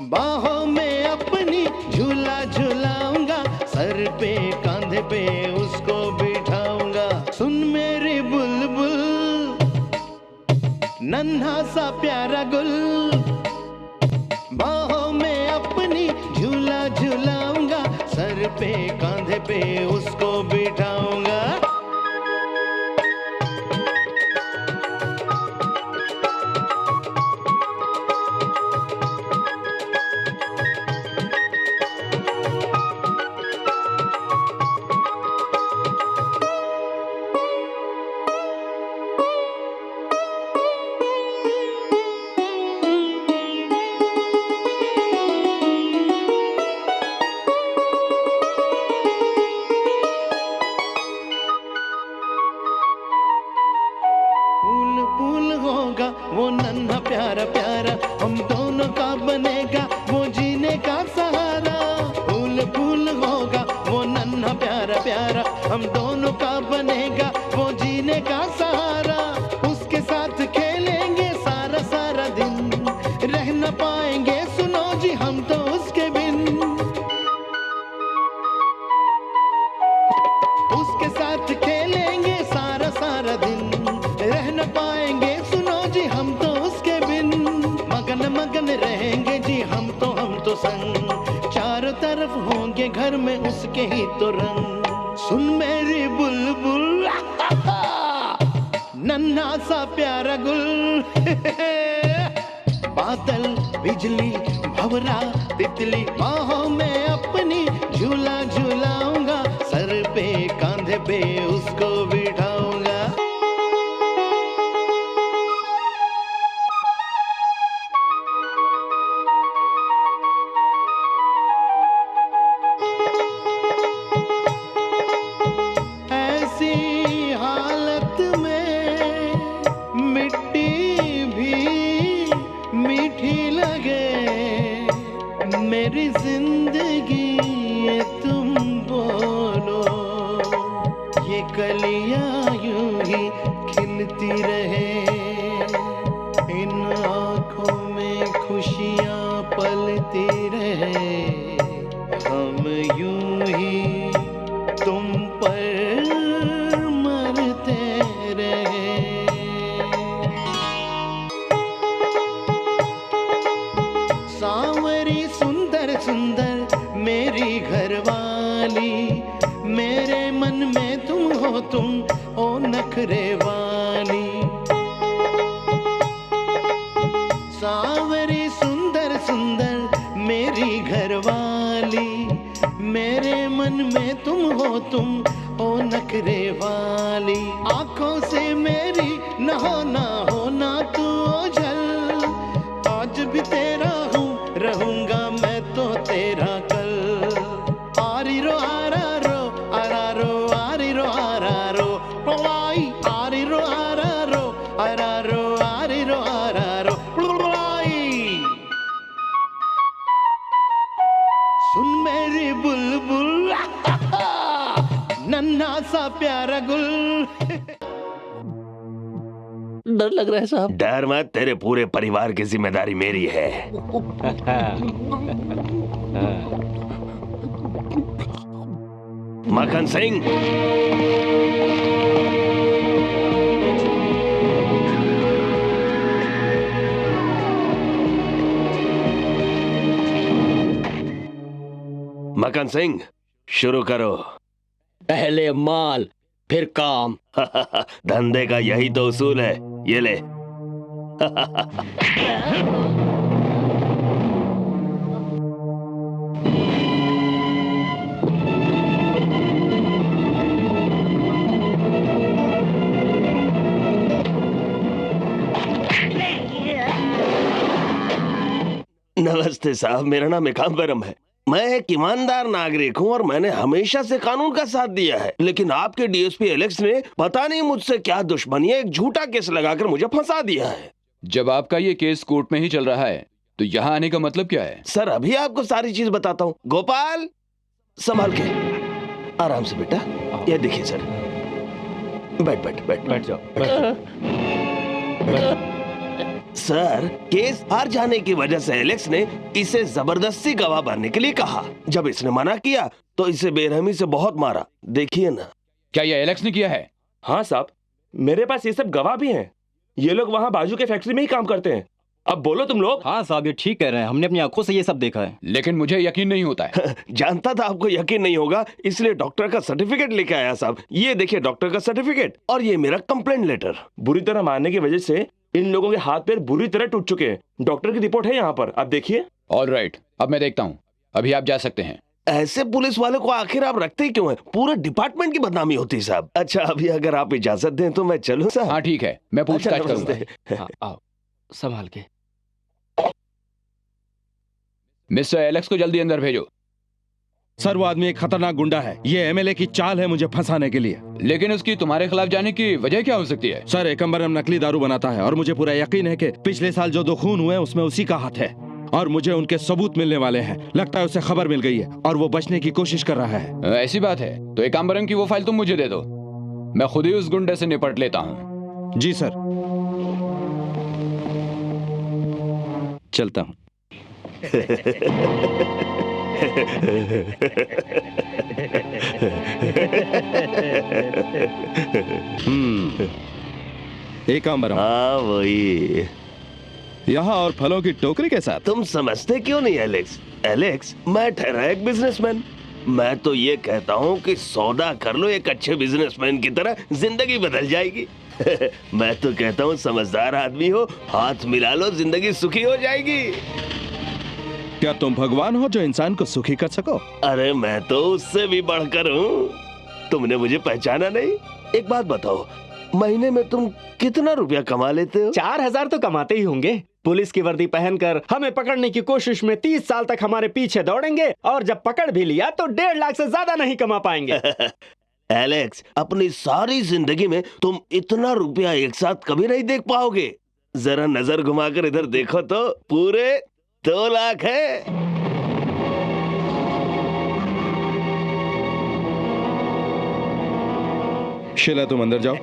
बाहों में अपनी झूला झुलाऊंगा, सर पे कांधे पे उसको बिठाऊंगा। सुन मेरी बुलबुल, नन्हा सा प्यारा गुल, बाहों में अपनी झूला झुलाऊंगा, सर पे कांधे पे उसको बिठाऊंगा। वो नन्हा प्यारा प्यारा, हम दोनों का बनेगा वो जीने का सहारा। फूल फूल होगा वो नन्हा प्यारा प्यारा, हम दोनों का बनेगा वो जीने का सहारा। उसके साथ खेलेंगे सारा सारा दिन, रह न पाएंगे सुनो जी हम तो उसके बिन। उसके साथ खेलेंगे सारा सारा दिन, रह न पाएंगे हम तो उसके बिन। मगन मगन रहेंगे जी हम तो संग, चारों तरफ होंगे घर में उसके ही तो रंग। सुन मेरी बुलबुल, नन्हा सा प्यारा गुल, बादल बिजली भंवरा तितली, बाहों में अपनी झूला झूलाऊंगा, सर पे कांधे पे उसको बिठाऊंगा। मेरी जिंदगी ये तुम बोलो, ये कलियां यूं ही खिलती रहे, इन आँखों में खुशियाँ पलती रहे, हम यूं ही तुम पर मरते रहे। सांवरी सुंदर सुंदर मेरी घरवाली, मेरे मन में तुम हो तुम ओ नखरे वाली। सांवरी सुंदर सुंदर मेरी घरवाली, मेरे मन में तुम हो तुम ओ नखरे वाली। आंखों से मेरी न होना तू ओझल, आज भी तेरा हूँ रहूंगा मैं तो तेरा कल। आरी रो आरा रो आरा रो, आरी रो आरा रो, प्लाई आरी रो आरा रो, आरा रो आरी रो आरा रो, प्लाई। सुन मेरी बुलबुल, नन्हा सा प्यारा गुल। डर लग रहा है साहब। डर मत, तेरे पूरे परिवार की जिम्मेदारी मेरी है। मक्खन सिंह, मक्खन सिंह शुरू करो। पहले माल फिर काम। धंधे का यही तो उसूल है, ये ले। नमस्ते साहब, मेरा नाम एकांबरम है। मैं एक ईमानदार नागरिक हूँ और मैंने हमेशा से कानून का साथ दिया है, लेकिन आपके डीएसपी एलेक्स ने पता नहीं मुझसे क्या दुश्मनी है, एक झूठा केस लगाकर मुझे फंसा दिया है। जब आपका ये केस कोर्ट में ही चल रहा है तो यहाँ आने का मतलब क्या है? सर अभी आपको सारी चीज बताता हूँ। गोपाल, संभाल के, आराम से बेटा। ये देखिए सर, बैठ बैठ बैठ बैठ जाओ। सर, केस हार जाने की वजह से एलेक्स ने इसे जबरदस्ती गवाह बनने के लिए कहा। जब इसने मना किया तो इसे बेरहमी से बहुत मारा। देखिए ना। क्या ये एलेक्स ने किया है? हाँ साहब, मेरे पास ये सब गवाह भी हैं। ये लोग वहाँ बाजू के फैक्ट्री में ही काम करते हैं। अब बोलो तुम लोग। हाँ साहब, ये ठीक कह रहे हैं, हमने अपनी आंखों से ये सब देखा है। लेकिन मुझे यकीन नहीं होता है। जानता था आपको यकीन नहीं होगा, इसलिए डॉक्टर का सर्टिफिकेट लेके आया साहब। ये देखिए डॉक्टर का सर्टिफिकेट और ये मेरा कंप्लेंट लेटर। बुरी तरह मारने की वजह से इन लोगों के हाथ पैर बुरी तरह टूट चुके हैं। डॉक्टर की रिपोर्ट है यहाँ पर, आप देखिए। ऑलराइट, अब मैं देखता हूँ। अभी आप जा सकते हैं। ऐसे पुलिस वाले को आखिर आप रखते ही क्यों हैं? पूरे डिपार्टमेंट की बदनामी होती साहब। अच्छा, अभी अगर आप इजाजत दें तो मैं चलूं साहब? हाँ ठीक है, मैं पूछताछ करूंगा। आओ, संभाल के। मिस्टर एलेक्स को जल्दी अंदर भेजो। सर, वो आदमी एक खतरनाक गुंडा है। ये एमएलए की चाल है मुझे फंसाने के लिए। लेकिन उसकी तुम्हारे खिलाफ जाने की वजह क्या हो सकती है? सर, एकम्बरम नकली दारू बनाता है और मुझे पूरा यकीन है कि पिछले साल जो 2 खून हुए उसमें उसी का हाथ है और मुझे उनके सबूत मिलने वाले हैं। लगता है उसे खबर मिल गई है और वो बचने की कोशिश कर रहा है। ऐसी बात है तो एकम्बरम की वो फाइल तुम मुझे दे दो, मैं खुद ही उस गुंडे से निपट लेता हूँ। जी सर, चलता हूँ। एकम्बरम। हाँ वही, यहाँ और फलों की टोकरी के साथ। तुम समझते क्यों नहीं एलेक्स? एलेक्स, मैं ठहरा एक बिजनेसमैन। मैं तो ये कहता हूँ कि सौदा कर लो एक अच्छे बिजनेसमैन की तरह, जिंदगी बदल जाएगी। मैं तो कहता हूँ समझदार आदमी हो, हाथ मिला लो, जिंदगी सुखी हो जाएगी। क्या तुम भगवान हो जो इंसान को सुखी कर सको? अरे मैं तो उससे भी बढ़कर हूँ। तुमने मुझे पहचाना नहीं? एक बात बताओ, महीने में तुम कितना रुपया कमा लेते हो? 4000 तो कमाते ही होंगे। पुलिस की वर्दी पहनकर हमें पकड़ने की कोशिश में 30 साल तक हमारे पीछे दौड़ेंगे और जब पकड़ भी लिया तो 1.5 लाख से ज्यादा नहीं कमा पाएंगे। एलेक्स, अपनी सारी जिंदगी में तुम इतना रुपया एक साथ कभी नहीं देख पाओगे। जरा नजर घुमाकर इधर देखो तो पूरे 2 लाख है। शीला, तुम अंदर जाओ।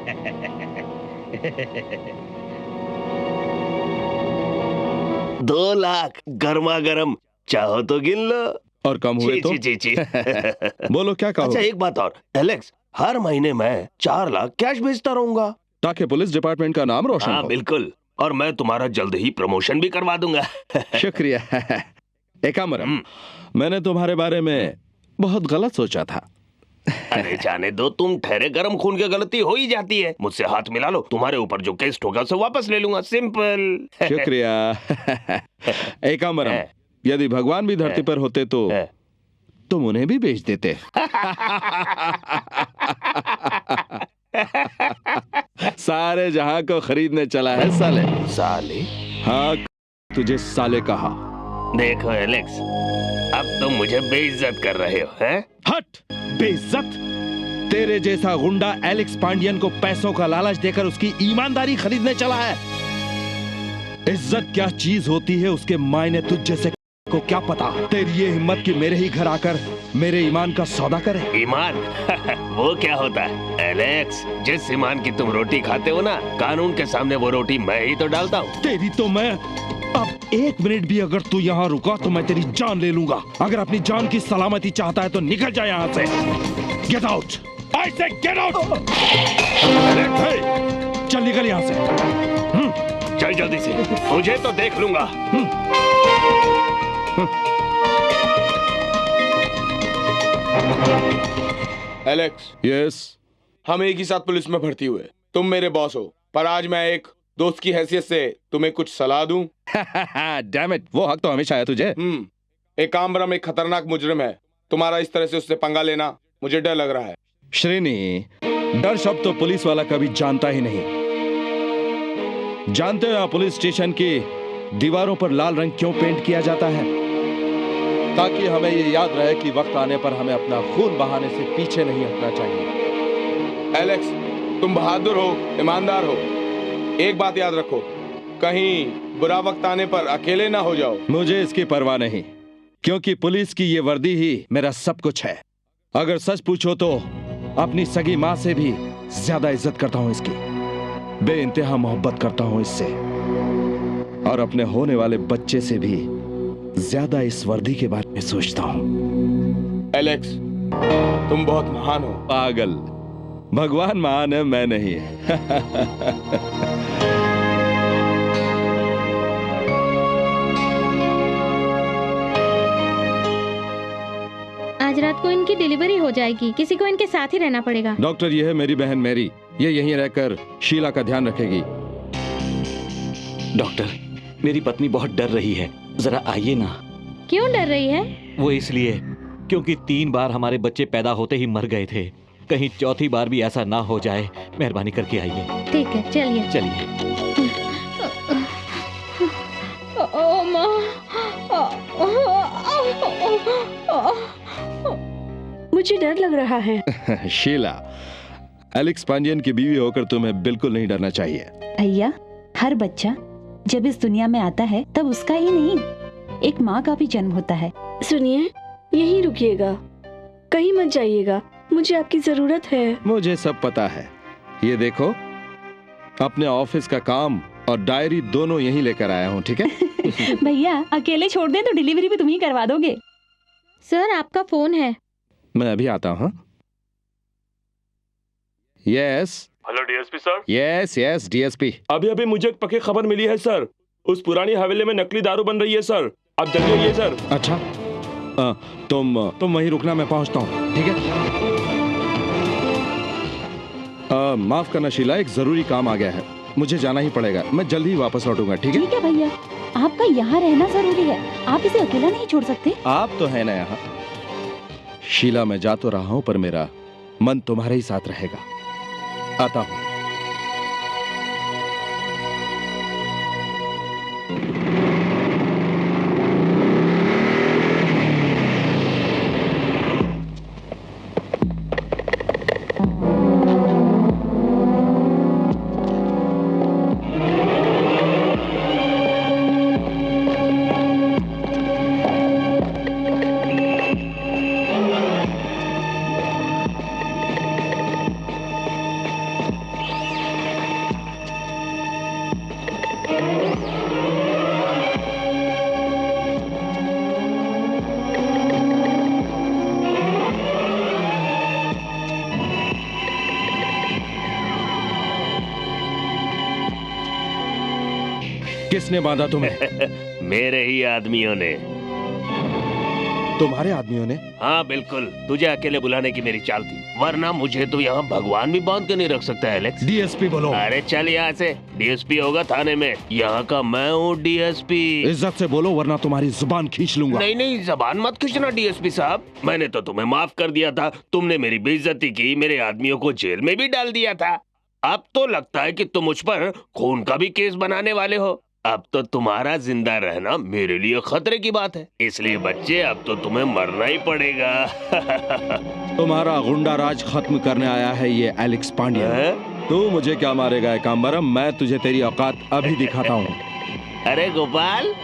2 लाख गर्मा गर्म, चाहो तो गिन लो। और कम हुए तो? ची। बोलो क्या कहो? अच्छा एक बात और एलेक्स, हर महीने मैं 4 लाख कैश भेजता रहूंगा ताकि पुलिस डिपार्टमेंट का नाम रोशन हो। हाँ बिल्कुल, और मैं तुम्हारा जल्द ही प्रमोशन भी करवा दूंगा। शुक्रिया। एकम्बरम, मैंने तुम्हारे बारे में बहुत गलत सोचा था। अरे जाने दो, तुम ठहरे, गरम खून की गलती हो ही जाती है। मुझसे हाथ मिला लो, तुम्हारे ऊपर जो केस ठोका उसे वापस ले लूंगा, सिंपल। शुक्रिया। एकम्बरम, यदि भगवान भी धरती पर होते तो तुम उन्हें भी बेच देते। सारे जहां को खरीदने चला है साले। साले? हाँ, तुझे साले कहा। देखो एलेक्स, अब तुम मुझे बेइज्जत कर रहे हो, हैं? हट! बेइज्जत? तेरे जैसा गुंडा एलेक्स पांडियन को पैसों का लालच देकर उसकी ईमानदारी खरीदने चला है। इज्जत क्या चीज होती है उसके मायने तुझ जैसे को क्या पता। तेरी ये हिम्मत कि मेरे ही घर आकर मेरे ईमान का सौदा करे। ईमान? वो क्या होता है एलेक्स? जिस ईमान की तुम रोटी खाते हो ना, कानून के सामने वो रोटी मैं ही तो डालता हूँ। तेरी तो मैं अब 1 मिनट भी अगर तू यहाँ रुका तो मैं तेरी जान ले लूंगा। अगर अपनी जान की सलामती चाहता है तो निकल जा यहाँ से। Get out! आई से गेट आउट! चल निकल यहाँ से। चल जल्दी से, मुझे तो देख लूंगा। एलेक्स। यस। हम एक ही साथ पुलिस में भर्ती हुए। तुम मेरे बॉस हो, पर आज मैं एक दोस्त की हैसियत से तुम्हें कुछ सलाह दूं। डैम इट, वो हक तो हमेशा है तुझे। एकम्बरम एक खतरनाक मुजरिम है। तुम्हारा इस तरह से उससे पंगा लेना मुझे डर लग रहा है। श्रीनी, डर शब्द तो पुलिस वाला कभी जानता ही नहीं। जानते हो यहाँ पुलिस स्टेशन की दीवारों पर लाल रंग क्यों पेंट किया जाता है? ताकि हमें ये याद रहे कि वक्त आने पर हमें अपना खून बहाने से पीछे नहीं हटना चाहिए। एलेक्स, तुम बहादुर हो, ईमानदार हो। एक बात याद रखो, कहीं बुरा वक्त आने पर अकेले ना हो जाओ। मुझे इसकी परवाह नहीं, क्योंकि पुलिस की ये वर्दी ही मेरा सब कुछ है। अगर सच पूछो तो अपनी सगी माँ से भी ज्यादा इज्जत करता हूँ इसकी। बेइंतहा मोहब्बत करता हूँ इससे। और अपने होने वाले बच्चे से भी ज्यादा इस वर्दी के बारे में सोचता हूँ। एलेक्स, तुम बहुत महान हो। पागल, भगवान महान है, मैं नहीं। आज रात को इनकी डिलीवरी हो जाएगी, किसी को इनके साथ ही रहना पड़ेगा। डॉक्टर, ये है मेरी बहन मैरी, ये यहीं रहकर शीला का ध्यान रखेगी। डॉक्टर, मेरी पत्नी बहुत डर रही है, जरा आइए ना। क्यों डर रही है? वो इसलिए क्योंकि 3 बार हमारे बच्चे पैदा होते ही मर गए थे, कहीं चौथी बार भी ऐसा ना हो जाए। मेहरबानी करके आइए। ठीक है, चलिए चलिए। मुझे डर लग रहा है। शीला, एलेक्स पांडियन की बीवी होकर तुम्हें बिल्कुल नहीं डरना चाहिए। भैया, हर बच्चा जब इस दुनिया में आता है तब उसका ही नहीं, एक माँ का भी जन्म होता है। सुनिए, यहीं रुकिएगा, कहीं मत जाइएगा, मुझे आपकी जरूरत है। मुझे सब पता है। ये देखो, अपने ऑफिस का काम और डायरी दोनों यहीं लेकर आया हूँ, ठीक है? भैया, अकेले छोड़ दे तो डिलीवरी भी तुम ही करवा दोगे। सर, आपका फोन है। मैं अभी आता हूँ। Yes. Hello DSP sir. Yes yes DSP. अभी अभी मुझे एक पक्की खबर मिली है सर, उस पुरानी हवेली में नकली दारू बन रही है सर, आप जल्दी आइए सर। अच्छा, तुम वहीं रुकना, मैं पहुंचता हूँ, ठीक है? माफ करना शीला, एक जरूरी काम आ गया है, मुझे जाना ही पड़ेगा, मैं जल्दी ही वापस लौटूंगा, ठीक है? ठीक है भैया, आपका यहाँ रहना जरूरी है, आप इसे अकेला नहीं छोड़ सकते। आप तो है ना यहाँ। शीला, मैं जा तो रहा हूँ पर मेरा मन तुम्हारे ही साथ रहेगा। आता हूँ। किसने बांधा तुम्हें? मेरे ही आदमियों ने। तुम्हारे आदमियों ने? हाँ बिल्कुल, तुझे अकेले बुलाने की मेरी चाल थी, वरना मुझे तो यहाँ भगवान भी बांध के नहीं रख सकता एलेक्स। डीएसपी बोलो। अरे चल यहाँ से, डीएसपी होगा थाने में, यहाँ का मैं हूँ डीएसपी। इज्जत से बोलो वरना तुम्हारी जुबान खींच लूंगा। नहीं नहीं, जबान मत खींचना डीएसपी साहब, मैंने तो तुम्हें माफ कर दिया था, तुमने मेरी बेइज्जती की, मेरे आदमियों को जेल में भी डाल दिया था। अब तो लगता है कि तुम मुझ पर खून का भी केस बनाने वाले हो। अब तो तुम्हारा जिंदा रहना मेरे लिए खतरे की बात है, इसलिए बच्चे अब तो तुम्हें मरना ही पड़ेगा। तुम्हारा गुंडा राज खत्म करने आया है ये एलेक्स पांड्यन। तू मुझे क्या मारेगा एकाम्बरम, मैं तुझे तेरी औकात अभी दिखाता हूँ। अरे गोपाल,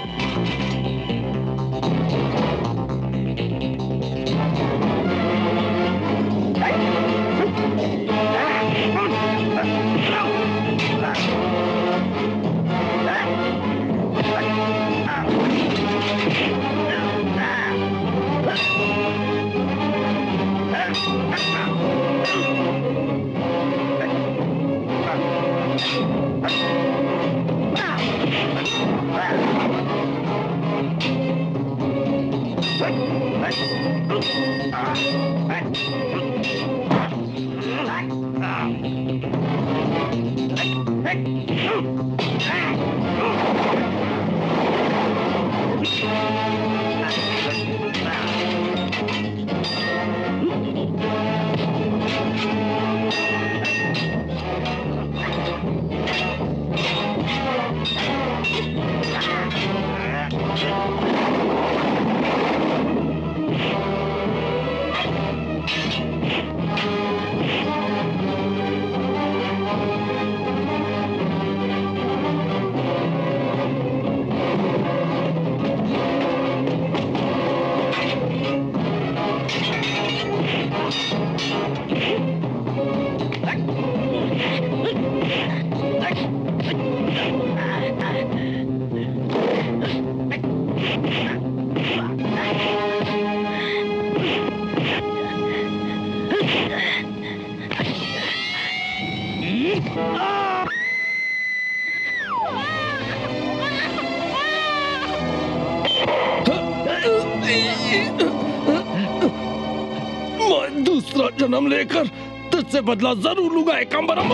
मैं दूसरा जन्म लेकर तुझसे बदला जरूर लूंगा एकांबरम।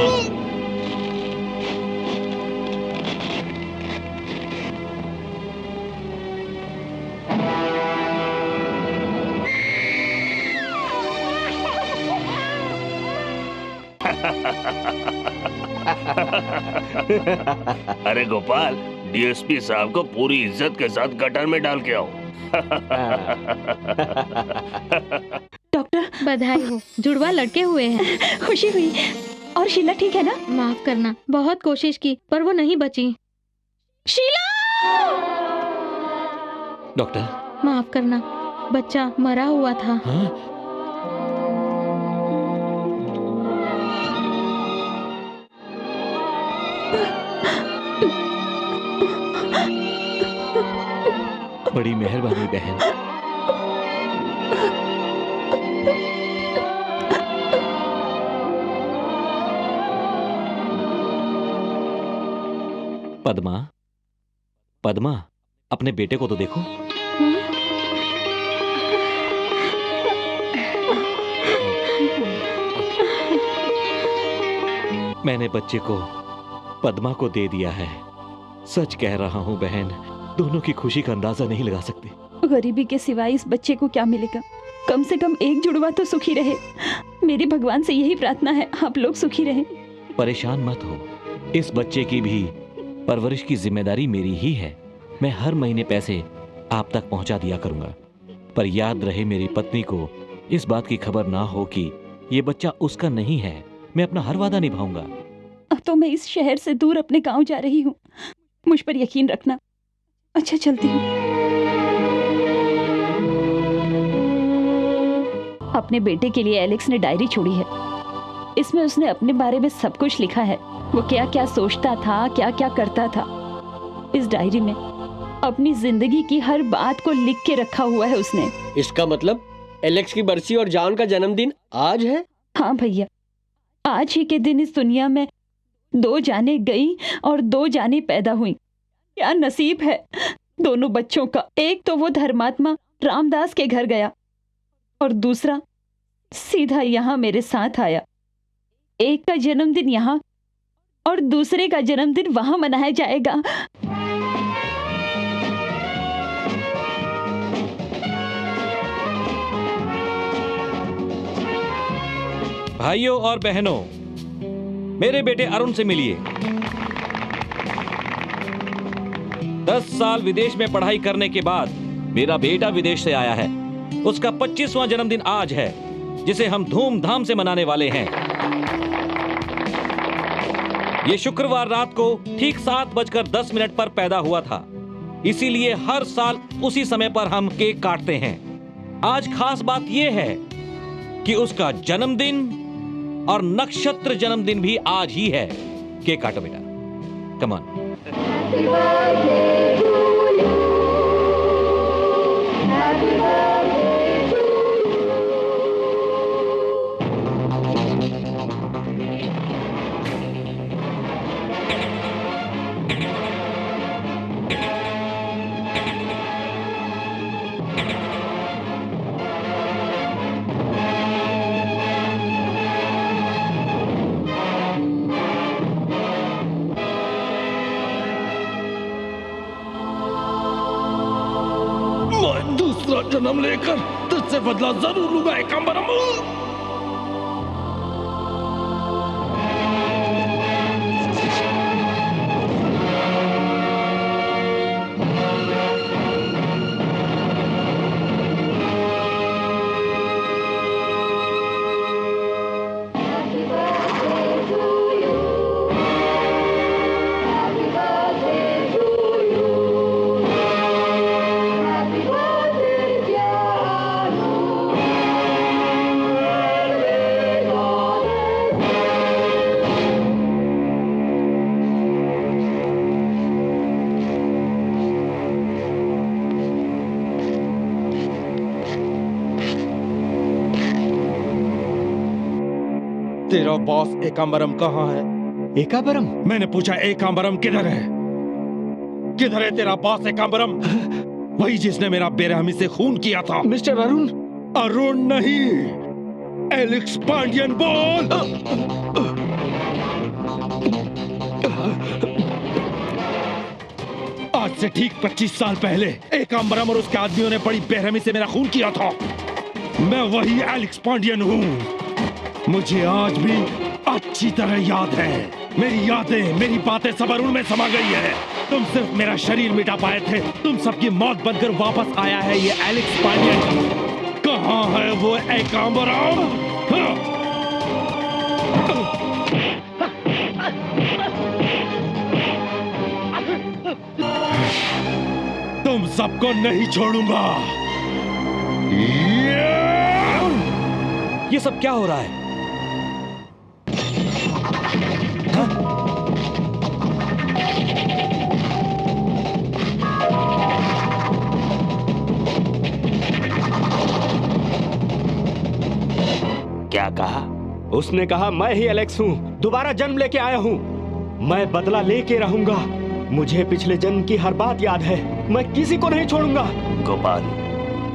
अरे गोपाल, डीएसपी साहब को पूरी इज्जत के साथ गटर में डाल के आओ। डॉक्टर बधाई हो, जुड़वा लड़के हुए हैं। खुशी हुई। और शीला ठीक है ना? माफ करना, बहुत कोशिश की पर वो नहीं बची। शीला! डॉक्टर माफ करना, बच्चा मरा हुआ था। हाँ? बड़ी मेहरबानी बहन। पद्मा, पद्मा, अपने बेटे को तो देखो। मैंने बच्चे को पद्मा को दे दिया है। सच कह रहा हूं बहन, दोनों की खुशी का अंदाजा नहीं लगा सकते। गरीबी के सिवाय इस बच्चे को क्या मिलेगा? कम से कम एक जुड़वा तो सुखी रहे। मेरी भगवान से यही प्रार्थना है, आप लोग सुखी रहें। परेशान मत हो, इस बच्चे की भी परवरिश की जिम्मेदारी मेरी ही है। मैं हर महीने पैसे आप तक पहुंचा दिया करूंगा, पर याद रहे मेरी पत्नी को इस बात की खबर ना हो कि ये बच्चा उसका नहीं है। मैं अपना हर वादा निभाऊंगा। अब तो मैं इस शहर से दूर अपने गांव जा रही हूँ, मुझ पर यकीन रखना। अच्छा, चलती हूँ। अपने बेटे के लिए एलेक्स ने डायरी छोड़ी है। इसमें उसने अपने बारे में सब कुछ लिखा है। वो क्या क्या सोचता था, क्या क्या करता था। इस डायरी में अपनी जिंदगी की हर बात को लिख के रखा हुआ है उसने। इसका मतलब एलेक्स की बरसी और जॉन का जन्मदिन आज है? हाँ भैया, आज ही के दिन इस दुनिया में 2 जानें गई और 2 जानें पैदा हुई। क्या नसीब है दोनों बच्चों का। एक तो वो धर्मात्मा रामदास के घर गया और दूसरा सीधा यहाँ मेरे साथ आया। एक का जन्मदिन यहाँ और दूसरे का जन्मदिन वहां मनाया जाएगा। भाइयों और बहनों, मेरे बेटे अरुण से मिलिए। 10 साल विदेश में पढ़ाई करने के बाद मेरा बेटा विदेश से आया है। उसका 25वां जन्मदिन आज है, जिसे हम धूमधाम से मनाने वाले हैं। ये शुक्रवार रात को ठीक 7:10 पर पैदा हुआ था, इसीलिए हर साल उसी समय पर हम केक काटते हैं। आज खास बात यह है कि उसका जन्मदिन और नक्षत्र जन्मदिन भी आज ही है। केक काटो बेटा, कम ऑन। मैं दूसरा जन्म लेकर तुझसे बदला जरूर लूंगा एकांबरम। तेरा बॉस एकांबरम कहाँ है? एकांबरम? मैंने पूछा एकांबरम किधर है? किधर है तेरा बॉस एकांबरम? वही जिसने मेरा बेरहमी से खून किया था। मिस्टर अरुण? अरुण नहीं, एलेक्स पांडियन बोल। आज से ठीक 25 साल पहले एकांबरम और उसके आदमियों ने बड़ी बेरहमी से मेरा खून किया था। मैं वही एलेक्स पांडियन हूँ। मुझे आज भी अच्छी तरह याद है। मेरी यादें, मेरी बातें सब अरुण में समा गई है। तुम सिर्फ मेरा शरीर मिटा पाए थे, तुम सबकी मौत बनकर वापस आया है ये एलेक्स पांडियन। कहाँ है वो एकांबरम? तुम सबको नहीं छोड़ूंगा। ये सब क्या हो रहा है? क्या कहा? उसने कहा मैं ही एलेक्स हूँ, दोबारा जन्म लेके आया हूँ। मैं बदला लेके रहूंगा। मुझे पिछले जन्म की हर बात याद है। मैं किसी को नहीं छोड़ूंगा। गोपाल,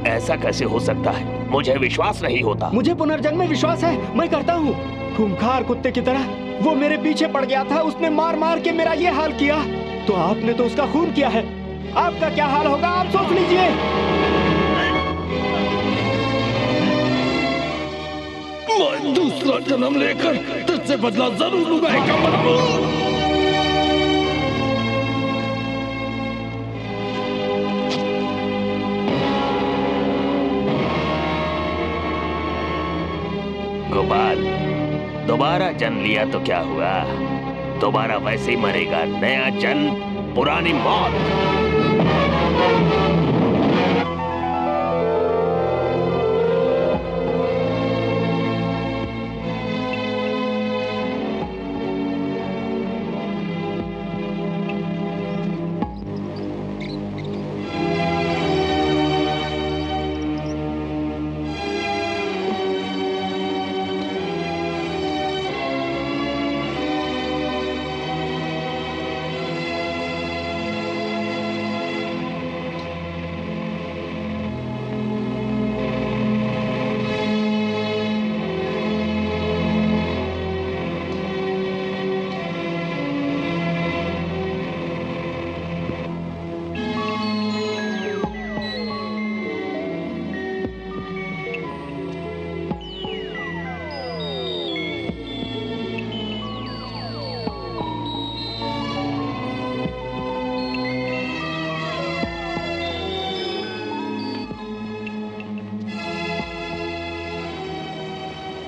ऐसा कैसे हो सकता है? मुझे विश्वास नहीं होता। मुझे पुनर्जन्म में विश्वास है, मैं करता हूँ। खूंखार कुत्ते की तरह वो मेरे पीछे पड़ गया था, उसने मार मार के मेरा ये हाल किया। तो आपने तो उसका खून किया है, आपका क्या हाल होगा आप सोच लीजिए। मैं दूसरा जन्म लेकर तुझसे बदला जरूर लूंगा एकांबरम। गोपाल, दोबारा जन्म लिया तो क्या हुआ? दोबारा वैसे ही मरेगा। नया जन्म, पुरानी मौत।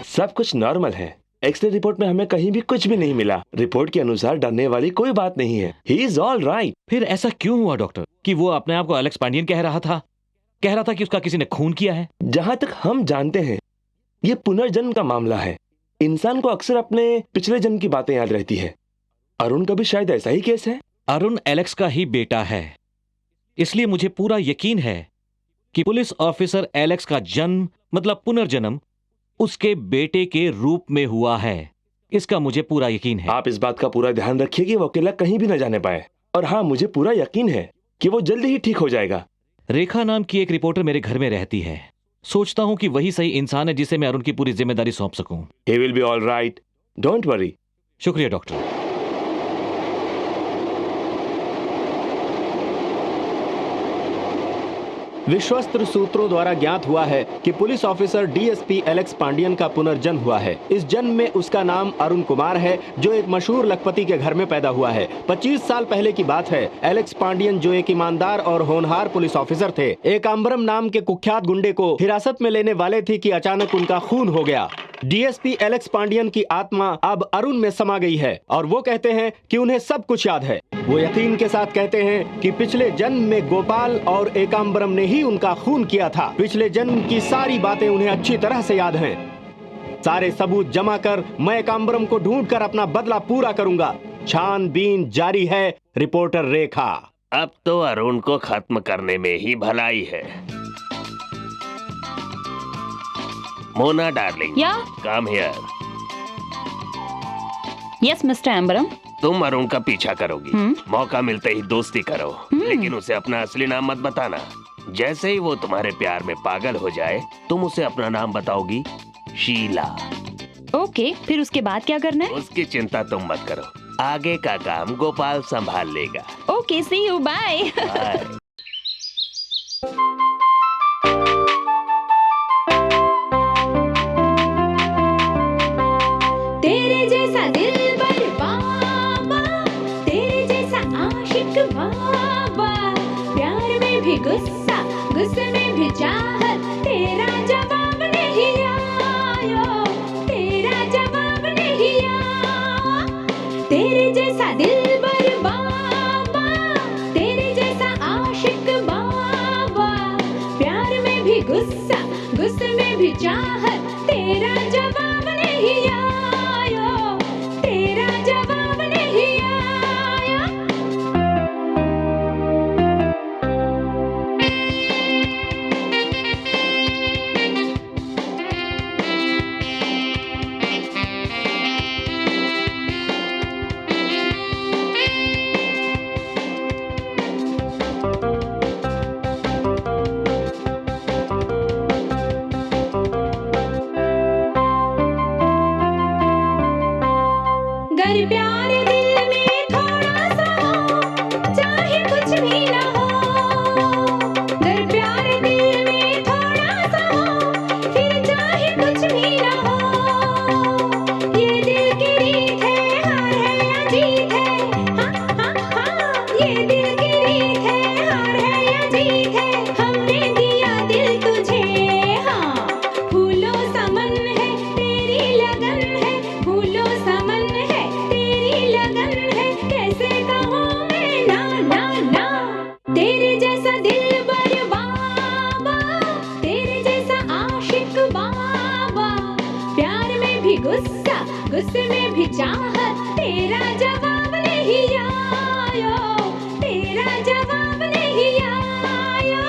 सब कुछ नॉर्मल है। एक्सरे रिपोर्ट में हमें कहीं भी कुछ भी नहीं मिला। रिपोर्ट के अनुसार डरने वाली कोई बात नहीं है। He is all right. फिर ऐसा क्यों हुआ डॉक्टर कि वो अपने आप को एलेक्स पांडियन कह रहा था? कह रहा था कि उसका किसी ने खून किया है। जहां तक हम जानते हैं ये पुनर्जन्म का मामला है। इंसान को अक्सर अपने पिछले जन्म की बातें याद रहती है। अरुण का भी शायद ऐसा ही केस है। अरुण एलेक्स का ही बेटा है, इसलिए मुझे पूरा यकीन है कि पुलिस ऑफिसर एलेक्स का जन्म मतलब पुनर्जन्म उसके बेटे के रूप में हुआ है। इसका मुझे पूरा यकीन है। आप इस बात का पूरा ध्यान रखिए कि वो अकेला कहीं भी न जाने पाए। और हाँ, मुझे पूरा यकीन है कि वो जल्दी ही ठीक हो जाएगा। रेखा नाम की एक रिपोर्टर मेरे घर में रहती है। सोचता हूं कि वही सही इंसान है जिसे मैं अरुण की पूरी जिम्मेदारी सौंप सकूं। He will be all right. Don't worry. शुक्रिया डॉक्टर। विश्वस्त सूत्रों द्वारा ज्ञात हुआ है कि police officer DSP Alex Pandian का पुनर्जन्म हुआ है। इस जन्म में उसका नाम अरुण कुमार है, जो एक मशहूर लखपति के घर में पैदा हुआ है। 25 साल पहले की बात है। एलेक्स पांडियन जो एक ईमानदार और होनहार पुलिस ऑफिसर थे, एकांबरम नाम के कुख्यात गुंडे को हिरासत में लेने वाले थे कि अचानक उनका खून हो गया। डीएसपी एलेक्स पांडियन की आत्मा अब अरुण में समा गई है और वो कहते हैं कि उन्हें सब कुछ याद है। वो यकीन के साथ कहते हैं कि पिछले जन्म में गोपाल और एकांबरम ने ही उनका खून किया था। पिछले जन्म की सारी बातें उन्हें अच्छी तरह से याद हैं। सारे सबूत जमा कर मैं एकांबरम को ढूंढकर अपना बदला पूरा करूंगा। छानबीन जारी है। रिपोर्टर रेखा। अब तो अरुण को खत्म करने में ही भलाई है। मोना डार्लिंग, या? Come here. Yes mister Ambaram. तुम अरुण का पीछा करोगी, मौका मिलते ही दोस्ती करो, लेकिन उसे अपना असली नाम मत बताना। जैसे ही वो तुम्हारे प्यार में पागल हो जाए, तुम उसे अपना नाम बताओगी, शीला। ओके, फिर उसके बाद क्या करना है? उसकी चिंता तुम मत करो, आगे का काम गोपाल संभाल लेगा। Okay, see you, bye. तेरे जैसा दिलबर बाबा, तेरे जैसा आशिक बाबा, प्यार में भी गुस्सा, गुस्से में भी चाहत, तेरा जवाब नहीं आया, तेरा जवाब नहीं आया। तेरे जैसा दिलबर बाबा, तेरे जैसा आशिक बाबा, प्यार में भी गुस्सा, गुस्से में भी चाहत, तेरा जवाब नहीं आया, तेरा जवाब नहीं आया। गर प्यार दिल में थोड़ा सा हो, चाहे कुछ भी ना हो, गर प्यार दिल में थोड़ा सा हो, फिर चाहे कुछ भी ना हो। ये दिल की रीत है, हार है या जीत है, हाँ हाँ हाँ, ये दिल की रीत है, हार है या जीत है। हमने दिया दिल तुझे, हाँ, फूलों सा मन है, तेरी लगन है, फूलों सा मन है, तेरी लगन है, कैसे कहूँ मैं ना ना ना। तेरे जैसा दिलबर बाबा, तेरे जैसा आशिक बाबा, प्यार में भी गुस्सा, गुस्से में भी चाहत, तेरा जवाब नहीं आया, तेरा जवाब नहीं आया।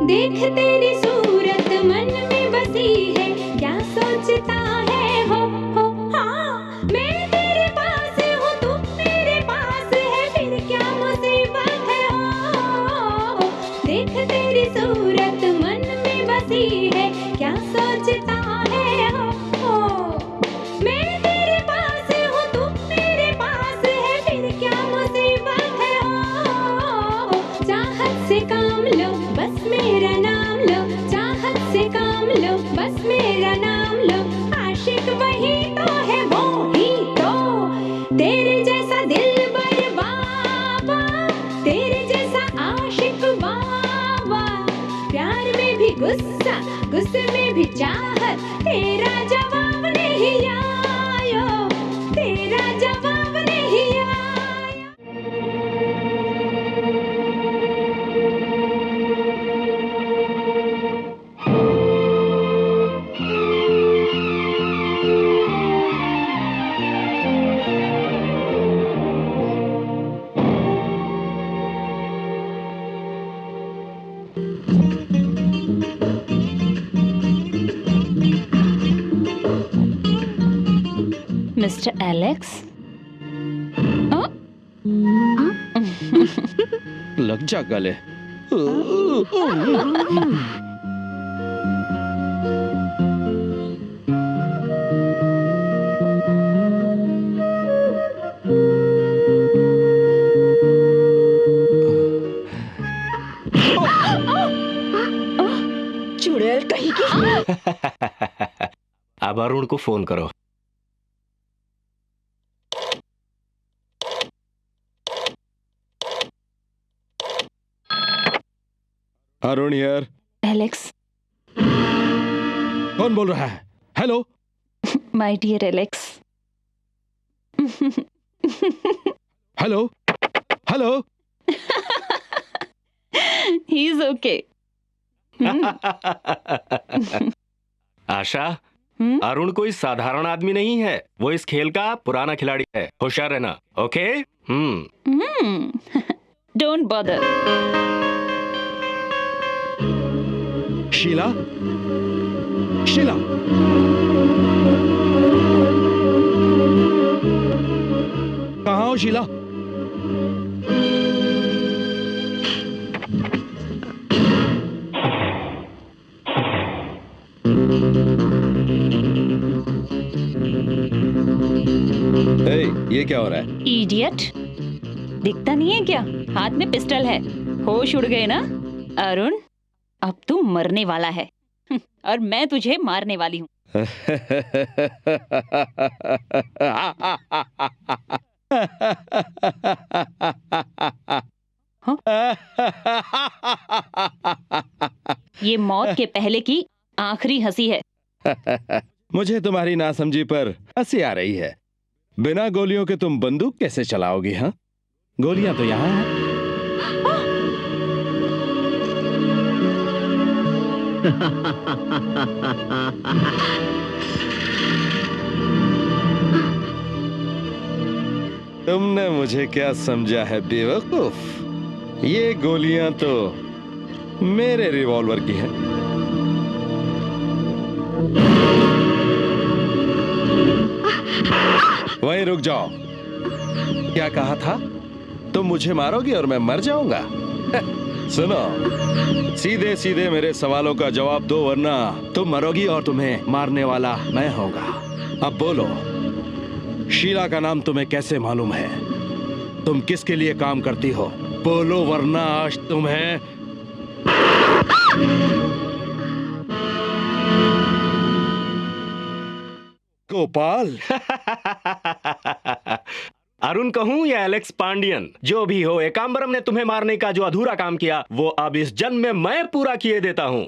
देख तेरी सूरत मन में बसी है, क्या सोचता है हो हाँ। मैं तेरे पास हूँ, तू मेरे पास है, फिर क्या मुसीबत है हो। देख तेरी सूरत मन में बसी है, क्या सोचता है हो। मैं तेरे पास हूँ, तू मेरे पास है, फिर क्या मुसीबत है हो। चाहत से काम लो, बस मेरा नाम लो, चाहत से काम लो, बस मेरा नाम लो, आशिक वही तो है, वो ही तो। तेरे जैसा दिलबर बाबा, तेरे जैसा आशिक बाबा, प्यार में भी गुस्सा, गुस्से में भी चाहत, तेरा जवाब नहीं आया, तेरा जवाब नहीं आया। मिस्टर एलेक्स, लग जा गले। चुड़ैल कहीं की। अब अरुण को फोन करो। अरुण यार। एलेक्स। कौन बोल रहा है? Hello. My dear Alex. Hello hello. He is okay. Asha, Arun कोई साधारण आदमी नहीं है, वो इस खेल का पुराना खिलाड़ी है। होशियार रहना, okay? Don't bother. Sheela, Sheela, कहाँ हो शीला? ये क्या हो रहा है? इडियट, दिखता नहीं है क्या? हाथ में पिस्टल है। होश उड़ गए ना अरुण? अब तू मरने वाला है और मैं तुझे मारने वाली हूँ। ये मौत के पहले की आखिरी हंसी है। मुझे तुम्हारी नासमझी पर हंसी आ रही है। बिना गोलियों के तुम बंदूक कैसे चलाओगी? हाँ, गोलियां तो यहाँ हैं। तुमने मुझे क्या समझा है बेवकूफ? ये गोलियां तो मेरे रिवॉल्वर की हैं। वहीं रुक जाओ। क्या कहा था? तुम मुझे मारोगी और मैं मर जाऊंगा? सुनो, सीधे सीधे मेरे सवालों का जवाब दो, वरना तुम मरोगी और तुम्हें मारने वाला मैं होगा। अब बोलो, शीला का नाम तुम्हें कैसे मालूम है? तुम किसके लिए काम करती हो? बोलो, वरना आज तुम्हें गोपाल। अरुण कहूं या एलेक्स पांडियन, जो भी हो, एकांबरम ने तुम्हें मारने का जो अधूरा काम किया वो अब इस जन्म में मैं पूरा किए देता हूं।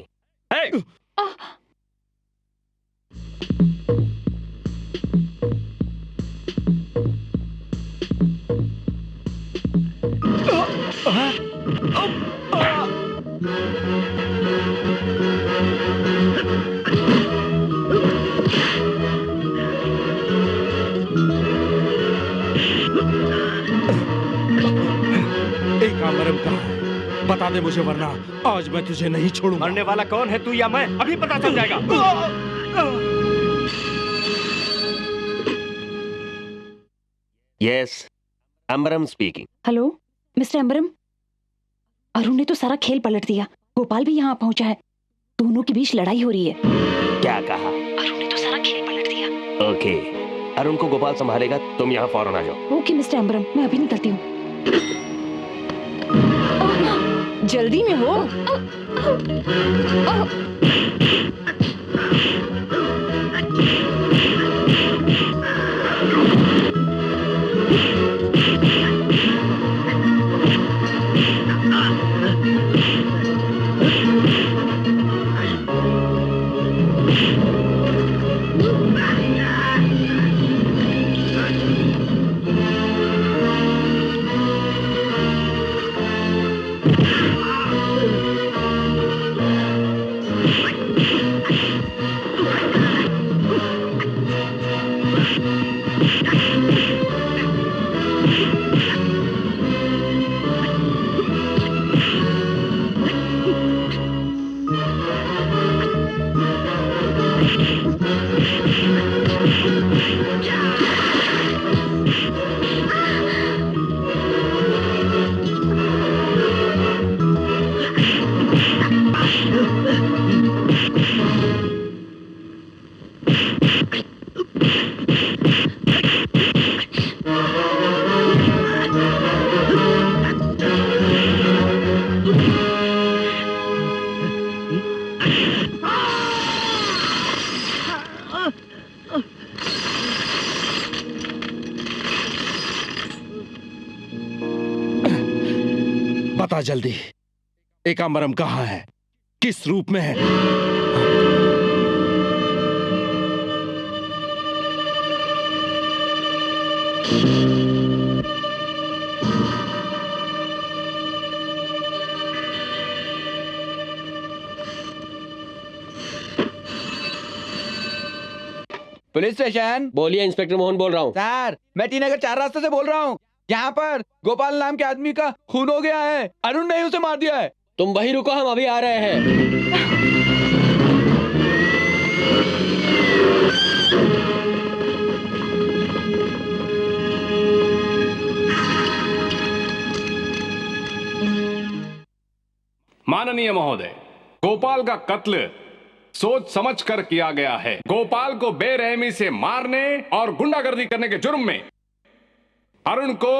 एकांबरम कहाँ है? बता दे मुझे, वरना आज मैं तुझे नहीं छोड़ूंगा। मरने वाला कौन है, तू या मैं? अभी पता चल जाएगा। Yes, Ambaram speaking. Hello mister Ambaram, Arun ने तो सारा खेल पलट दिया। गोपाल भी यहाँ पहुँचा है। दोनों के बीच लड़ाई हो रही है। क्या कहा? अरुण ने तो सारा खेल पलट दिया। ओके, अरुण को गोपाल संभालेगा, तुम यहाँ फौरन आ जाओ। ओके मिस्टर अंबरम, मैं अभी निकलती हूँ। जल्दी में हो। बता जल्दी, एकांबरम कहाँ है? किस रूप में है? Police station. बोलिए, इंस्पेक्टर मोहन बोल रहा हूँ। सर, मैं टी नगर 4 रास्ते से बोल रहा हूँ। यहाँ पर गोपाल नाम के आदमी का खून हो गया है। अरुण ने ही उसे मार दिया है। तुम वहीं रुको, हम अभी आ रहे हैं। माननीय महोदय, गोपाल का कत्ल सोच समझ कर किया गया है। गोपाल को बेरहमी से मारने और गुंडागर्दी करने के जुर्म में अरुण को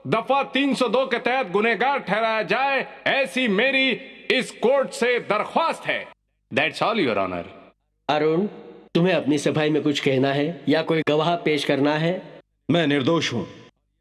दफा 302 के तहत गुनहगार ठहराया जाए, ऐसी मेरी इस कोर्ट से दरख्वास्त है। That's all your honour. Arun, तुम्हें अपनी सफाई में कुछ कहना है या कोई गवाह पेश करना है? मैं निर्दोष हूँ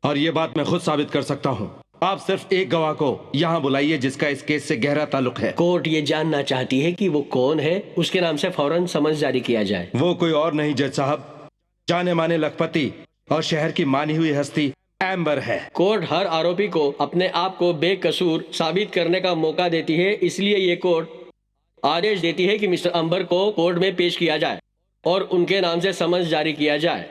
और ये बात मैं खुद साबित कर सकता हूँ। आप सिर्फ एक गवाह को यहाँ बुलाइए जिसका इस केस से गहरा ताल्लुक है। कोर्ट ये जानना चाहती है कि वो कौन है, उसके नाम से फौरन समन जारी किया जाए। वो कोई और नहीं जज साहब, जाने माने लखपति और शहर की मानी हुई हस्ती एम्बर है। कोर्ट हर आरोपी को अपने आप को बेकसूर साबित करने का मौका देती है, इसलिए ये कोर्ट आदेश देती है कि मिस्टर अंबर को कोर्ट में पेश किया जाए और उनके नाम से समन जारी किया जाए।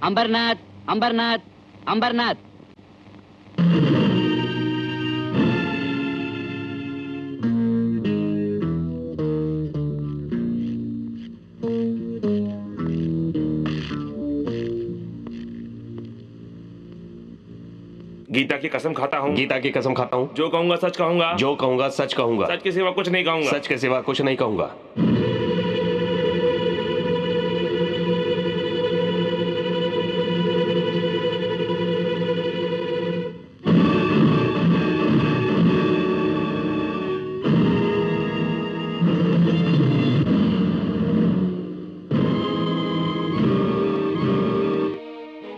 अंबरनाथ, अंबरनाथ, अंबरनाथ। गीता की कसम खाता हूँ। गीता की कसम खाता हूँ। जो कहूँगा सच कहूँगा। जो कहूँगा सच कहूँगा। सच के सिवा कुछ नहीं कहूँगा। सच के सिवा कुछ नहीं कहूँगा।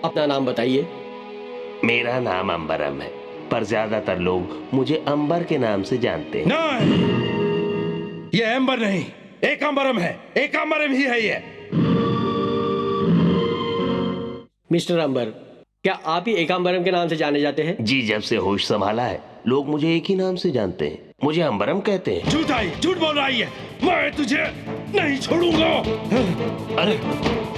अपना नाम बताइए। मेरा नाम अंबरम है, पर ज्यादातर लोग मुझे अंबर के नाम से जानते हैं। नहीं, ये एम्बर नहीं, एक अंबरम है। एक अंबरम ही है ये। मिस्टर अंबर, क्या आप ही एकांबरम के नाम से जाने जाते हैं? जी, जब से होश संभाला है लोग मुझे एक ही नाम से जानते हैं, मुझे अंबरम कहते हैं। झूठ बोल रही है। मैं तुझे नहीं छोड़ूंगा। अरे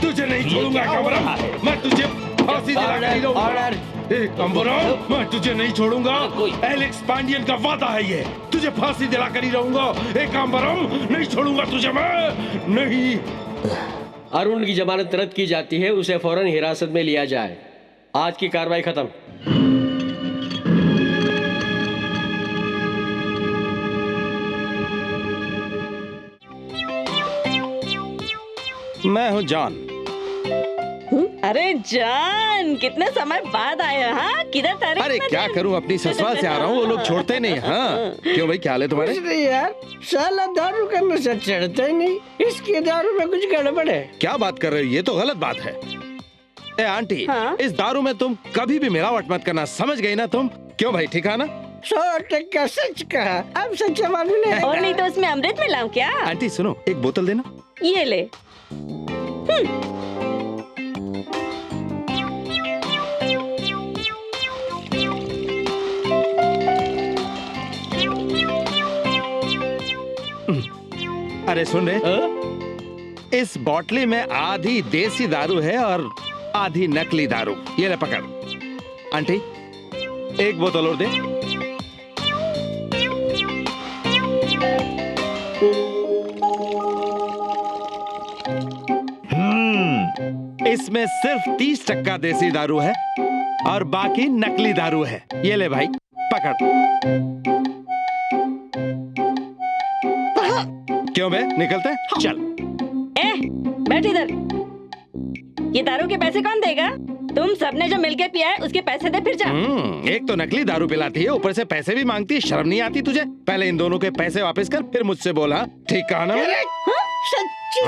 तुझे नहीं छोड़ूंगा अंबरम। मैं तुझे फांसी दिलाकर ही रहूंगा। एक अंबरम, मैं तुझे नहीं छोड़ूंगा। एलेक्स पांडियन का वादा है ये। तुझे फांसी दिलाकर ही रहूंगा। एक अंबरम, नहीं छोड़ूंगा तुझे मैं। नहीं। अरुण की जमानत रद्द की जाती है, उसे फौरन हिरासत में लिया जाए। आज की कार्रवाई खत्म। मैं हूँ जॉन। अरे जान, कितने समय बाद आए। हाँ, किधर था? अरे क्या करूँ, अपनी ससुराल से आ रहा हूँ, वो लोग छोड़ते नहीं। हाँ क्यों भाई, क्या हाल है तुम्हारे? कुछ नहीं यार, साला दारू का नशा चढ़ता ही नहीं। इसके दारू में कुछ गड़बड़ है। क्या बात कर रहे हो, ये तो गलत बात है। ए आंटी, हाँ? इस दारू में तुम कभी भी मिलावट मत करना, समझ गई ना तुम? क्यों भाई, ठीक है ना? 100% सच कहा। अब सच्चा मालूम नहीं। और नहीं तो उसमें अमृत मिलाऊं क्या? आंटी सुनो, एक बोतल देना। ये ले। अरे सुन रे, इस बोतली में आधी देसी दारू है और आधी नकली दारू। ये ले पकड़। आंटी, एक बोतल और दे। इसमें सिर्फ 30% देसी दारू है और बाकी नकली दारू है। ये ले भाई, पकड़। क्यों बे, निकलते हैं? चल। बैठ इधर। ये दारू के पैसे कौन देगा? तुम सबने जो मिलके पिया है उसके पैसे दे फिर जा। एक तो नकली दारू पिलाती है, ऊपर से पैसे भी मांगती है। शर्म नहीं आती तुझे? पहले इन दोनों के पैसे वापस कर, फिर मुझसे बोला। ठीक कहा ना? सच्ची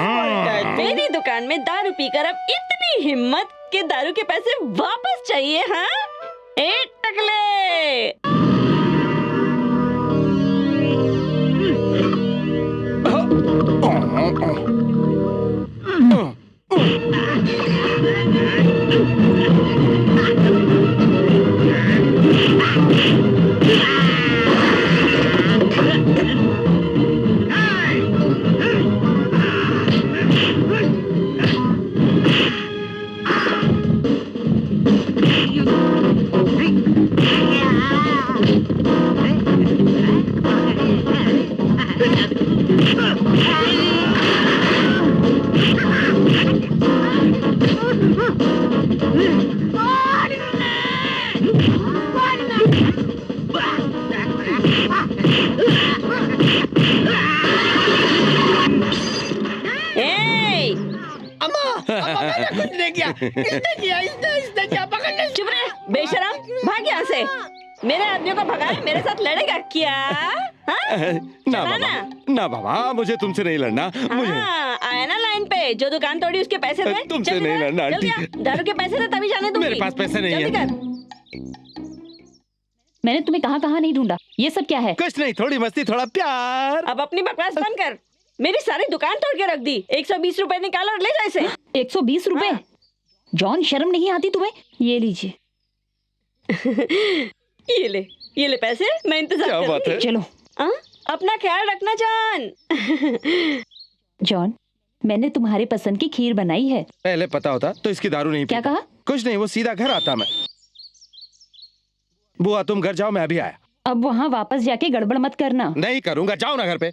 मेरी दुकान में दारू पीकर अब इतनी हिम्मत कि दारू के पैसे वापस चाहिए? हाँ, ए टकले। चुप रहे बेशरम, भाग यहाँ से। मेरे आदमियों को भगाए, मेरे साथ लड़ेगा क्या? ना बाबा, ना बाबा, मुझे तुमसे नहीं लड़ना। मुझे आया ना लाइन पे, जो दुकान तोड़ी उसके पैसे दे। तुमसे नहीं लड़ना आंटी। दारू के पैसे दे तभी जाने दूंगी। मेरे पास पैसे नहीं है। मैंने तुम्हें कहाँ कहाँ नहीं ढूंढा। ये सब क्या है? कुछ नहीं, थोड़ी मस्ती, थोड़ा प्यार। अब अपनी बकवास बंद कर। मेरी सारी दुकान तोड़ के रख दी। 120 रुपए निकाल और ले जा इसे। 120 रुपए? जॉन, शर्म नहीं आती तुम्हें? ये लीजिए। ये ले पैसे, मैं इंतजार क्या बात है? चलो। अपना ख्याल रखना जॉन। जॉन, मैंने तुम्हारे पसंद की खीर बनाई है। पहले पता होता तो इसकी दारू नहीं क्या कहा? कुछ नहीं, वो सीधा घर आता। मैं बुआ तुम घर जाओ, मैं अभी आया। अब वहाँ वापस जाके गड़बड़ मत करना। नहीं करूंगा, जाओ ना घर पे।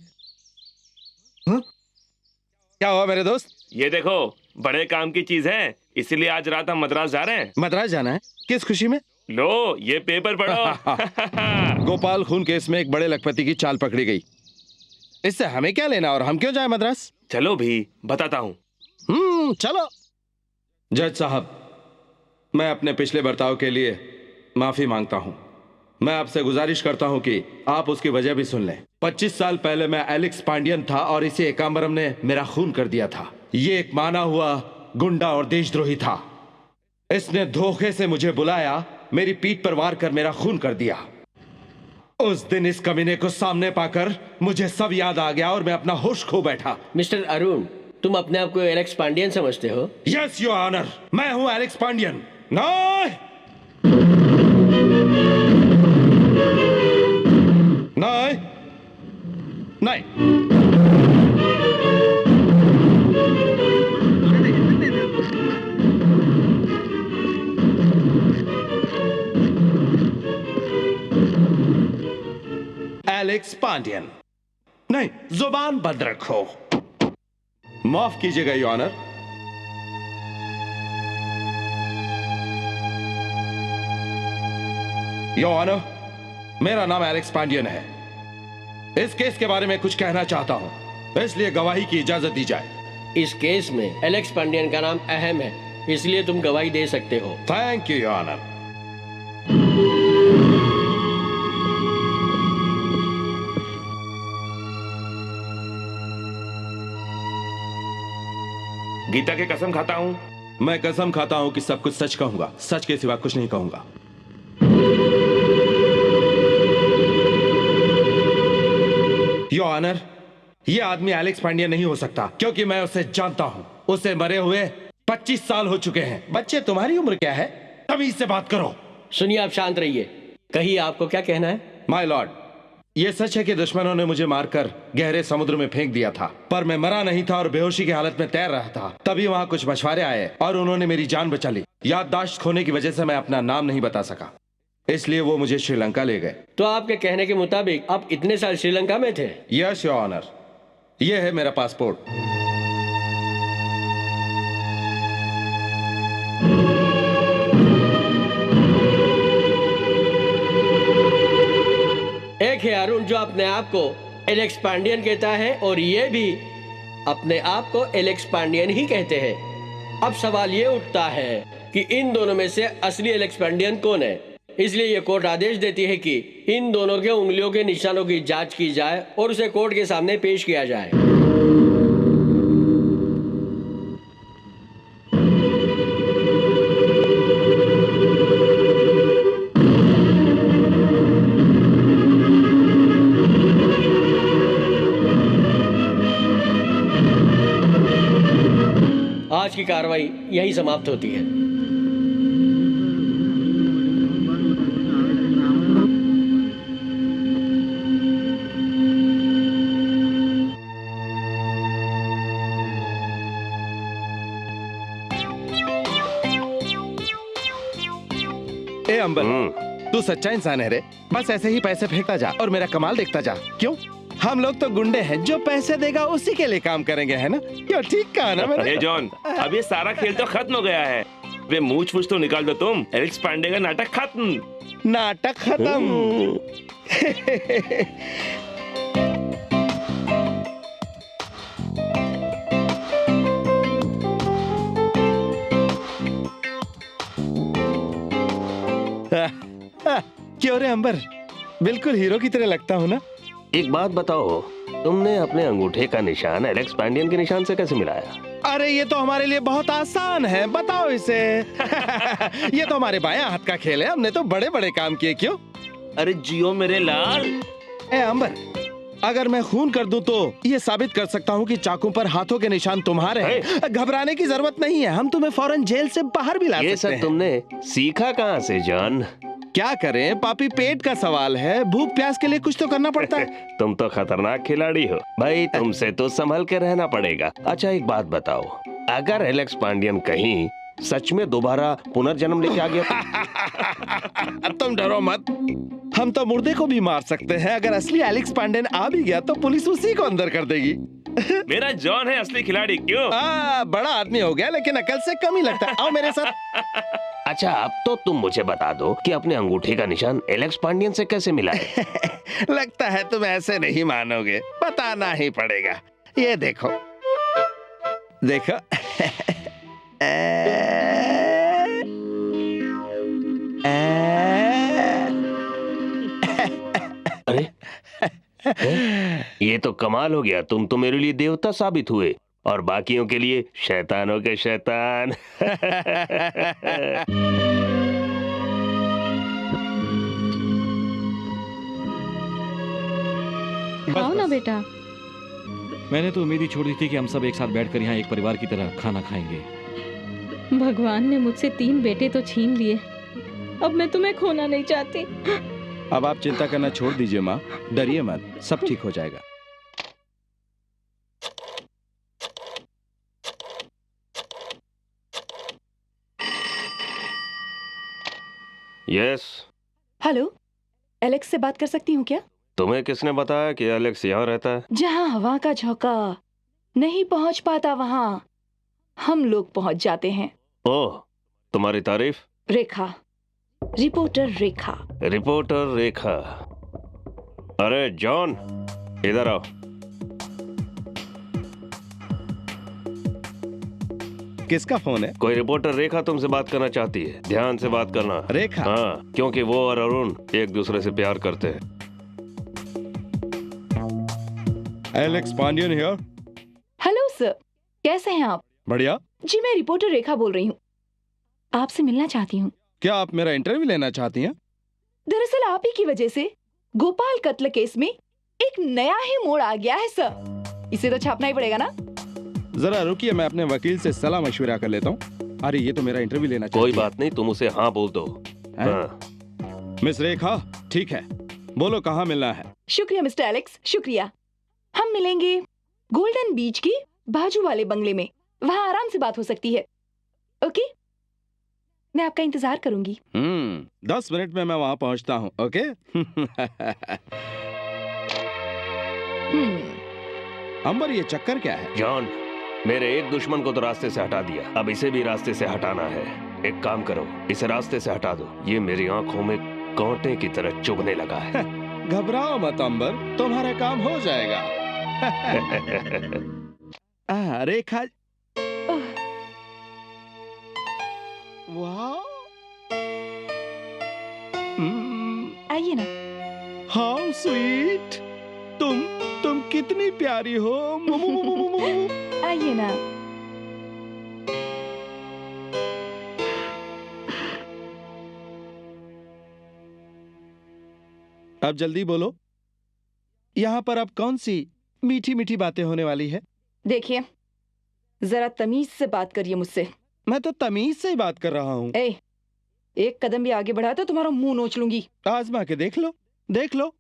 क्या हुआ मेरे दोस्त? ये देखो, बड़े काम की चीज है, इसीलिए आज रात हम मद्रास जा रहे हैं। मद्रास जाना है? किस खुशी में? लो, ये पेपर पढ़ो। गोपाल खून केस में एक बड़े लखपति की चाल पकड़ी गई। इससे हमें क्या लेना और हम क्यों जाए मद्रास? चलो भी, बताता हूँ। चलो। जज साहब, मैं अपने पिछले बर्ताव के लिए माफी मांगता हूँ। मैं आपसे गुजारिश करता हूँ कि आप उसकी वजह भी सुन लें। 25 साल पहले मैं एलेक्स पांडियन था और इसे एकाम्बरम ने मेरा खून कर दिया था। ये एक माना हुआ गुंडा और देशद्रोही था। इसने धोखे से मुझे बुलाया, मेरी पीठ पर वार कर मेरा खून कर दिया। उस दिन इस कमीने को सामने पाकर मुझे सब याद आ गया और मैं अपना होश खो बैठा। मिस्टर अरुण, तुम अपने आप को एलेक्स पांडियन समझते हो? यस योर ऑनर, मैं हूं एलेक्स पांडियन। नहीं नहीं नहीं। एलेक्स पांडियन नहीं, जुबान बंद रखो। माफ कीजिएगा योर ऑनर। योर ऑनर, मेरा नाम एलेक्स पांडियन है। इस केस के बारे में कुछ कहना चाहता हूं, इसलिए गवाही की इजाजत दी जाए। इस केस में एलेक्स पांडियन का नाम अहम है, इसलिए तुम गवाही दे सकते हो। Thank you your honour. Gita की कसम खाता हूं। मैं कसम खाता हूं कि सब कुछ सच कहूंगा, सच के सिवा कुछ नहीं कहूंगा। योर ऑनर, ये आदमी एलेक्स पांडियन नहीं हो सकता, क्योंकि मैं उसे जानता हूं। उसे मरे हुए 25 साल हो चुके हैं। बच्चे, तुम्हारी उम्र क्या है? तमीज से बात करो। सुनिए, आप शांत रहिए। कहिए, आपको क्या कहना है? माय लॉर्ड, ये सच है कि दुश्मनों ने मुझे मारकर गहरे समुद्र में फेंक दिया था, पर मैं मरा नहीं था और बेहोशी की हालत में तैर रहा था। तभी वहाँ कुछ मछुआरे आए और उन्होंने मेरी जान बचा ली। याददाश्त खोने की वजह से मैं अपना नाम नहीं बता सका, इसलिए वो मुझे श्रीलंका ले गए। तो आपके कहने के मुताबिक आप इतने साल श्रीलंका में थे? यस योर ऑनर, ये है मेरा पासपोर्ट। एक है अरुण जो अपने आप को एलेक्स पांडियन कहता है और ये भी अपने आप को एलेक्स पांडियन ही कहते हैं। अब सवाल ये उठता है कि इन दोनों में से असली एलेक्स पांडियन कौन है? इसलिए ये कोर्ट आदेश देती है कि इन दोनों के उंगलियों के निशानों की जांच की जाए और उसे कोर्ट के सामने पेश किया जाए। आज की कार्रवाई यही समाप्त होती है। ए अंबर, तू सच्चा इंसान है रे। बस ऐसे ही पैसे फेंकता जा और मेरा कमाल देखता जा। क्यों? हम लोग तो गुंडे हैं, जो पैसे देगा उसी के लिए काम करेंगे, है ना? क्या ठीक कहा ना मैंने? ए जॉन, अब ये सारा खेल तो खत्म हो गया है। वे मूछ फूछ तो निकाल दो तुम। एलेक्स पांडे का नाटक खत्म। नाटक खत्म। क्यों रे अंबर, बिल्कुल हीरो की तरह लगता हूँ ना? एक बात बताओ, तुमने अपने अंगूठे का निशान एलेक्स पांडियन के निशान से कैसे मिलाया? अरे ये तो हमारे लिए बहुत आसान है, बताओ इसे। ये तो हमारे बायां हाथ का खेल है, हमने तो बड़े बड़े काम किए। क्यों? अरे जियो मेरे लाल। ए अंबर, अगर मैं खून कर दूं तो ये साबित कर सकता हूँ कि चाकू पर हाथों के निशान तुम्हारे हैं। घबराने की जरूरत नहीं है, हम तुम्हें फौरन जेल से बाहर भी ला सकते हैं। ये सब तुमने सीखा कहाँ से जॉन? क्या करें पापी, पेट का सवाल है, भूख प्यास के लिए कुछ तो करना पड़ता है। तुम तो खतरनाक खिलाड़ी हो भाई, तुमसे तो संभल के रहना पड़ेगा। अच्छा एक बात बताओ, अगर एलेक्स पांडियन कहीं सच में दोबारा पुनर्जन्म लेके आ गया तुम डरो मत, हम तो मुर्दे को भी मार सकते हैं। अगर असली एलेक्स पांडियन आ भी गया तो पुलिस उसी को अंदर कर देगी। मेरा जॉन है असली खिलाड़ी। क्यों? बड़ा आदमी हो गया लेकिन अकल से कम ही लगता है। आओ मेरे साथ। अच्छा अब तो तुम मुझे बता दो कि अपने अंगूठे का निशान एलेक्स पांडियन से कैसे मिला है? लगता है तुम ऐसे नहीं मानोगे, बताना ही पड़ेगा। ये देखो देखो। अरे ये तो कमाल हो गया, तुम तो मेरे लिए देवता साबित हुए और बाकियों के लिए शैतानों के शैतान। आओ ना बेटा। मैंने तो उम्मीद ही छोड़ दी थी कि हम सब एक साथ बैठकर यहाँ एक परिवार की तरह खाना खाएंगे। भगवान ने मुझसे 3 बेटे तो छीन लिए, अब मैं तुम्हें खोना नहीं चाहती। अब आप चिंता करना छोड़ दीजिए माँ, डरिए मत, सब ठीक हो जाएगा। यस। हेलो, एलेक्स से बात कर सकती हूँ क्या? तुम्हें किसने बताया कि एलेक्स यहाँ रहता है? जहाँ हवा का झोंका नहीं पहुँच पाता वहाँ हम लोग पहुँच जाते हैं। ओह, तुम्हारी तारीफ। रेखा, रिपोर्टर रेखा। रिपोर्टर रेखा। अरे जॉन, इधर आओ। किसका फोन है? कोई रिपोर्टर रेखा तुमसे बात करना चाहती है, ध्यान से बात करना। रेखा? हाँ, क्योंकि वो और अरुण एक दूसरे से प्यार करते हैं। Alex Pandian here. Hello sir, कैसे हैं आप? बढ़िया जी, मैं रिपोर्टर रेखा बोल रही हूँ, आपसे मिलना चाहती हूँ। क्या आप मेरा इंटरव्यू लेना चाहती हैं? दरअसल आप ही की वजह से गोपाल कत्ल केस में एक नया ही मोड़ आ गया है सर, इसे तो छापना ही पड़ेगा ना। जरा रुकिए, मैं अपने वकील से सलाह मशविरा कर लेता हूँ। अरे ये तो मेरा इंटरव्यू लेना कोई बात नहीं, तुम उसे हाँ बोल दो। हाँ। मिस रेखा, ठीक है, बोलो कहाँ मिलना है? शुक्रिया मिस्टर एलेक्स, शुक्रिया। हम मिलेंगे गोल्डन बीच के बाजू वाले बंगले में, वहाँ आराम से बात हो सकती है। ओके, मैं आपका इंतजार करूंगी। 10 मिनट में मैं वहाँ पहुँचता हूँ। ओके। अंबर, ये चक्कर क्या है? जॉन, मेरे एक दुश्मन को तो रास्ते से हटा दिया, अब इसे भी रास्ते से हटाना है। एक काम करो, इसे रास्ते से हटा दो, ये मेरी आंखों में कांटे की तरह चुभने लगा है। घबराओ मत अंबर, तुम्हारा काम हो जाएगा। रेखा, वाह, आइए ना। हाउ स्वीट, तुम कितनी प्यारी हो। आइए ना। अब जल्दी बोलो, यहाँ पर अब कौन सी मीठी मीठी बातें होने वाली है? देखिए, जरा तमीज से बात करिए मुझसे। मैं तो तमीज से ही बात कर रहा हूँ। एक कदम भी आगे बढ़ा तो तुम्हारा मुंह नोच लूंगी। आजमा के देख लो, देख लो।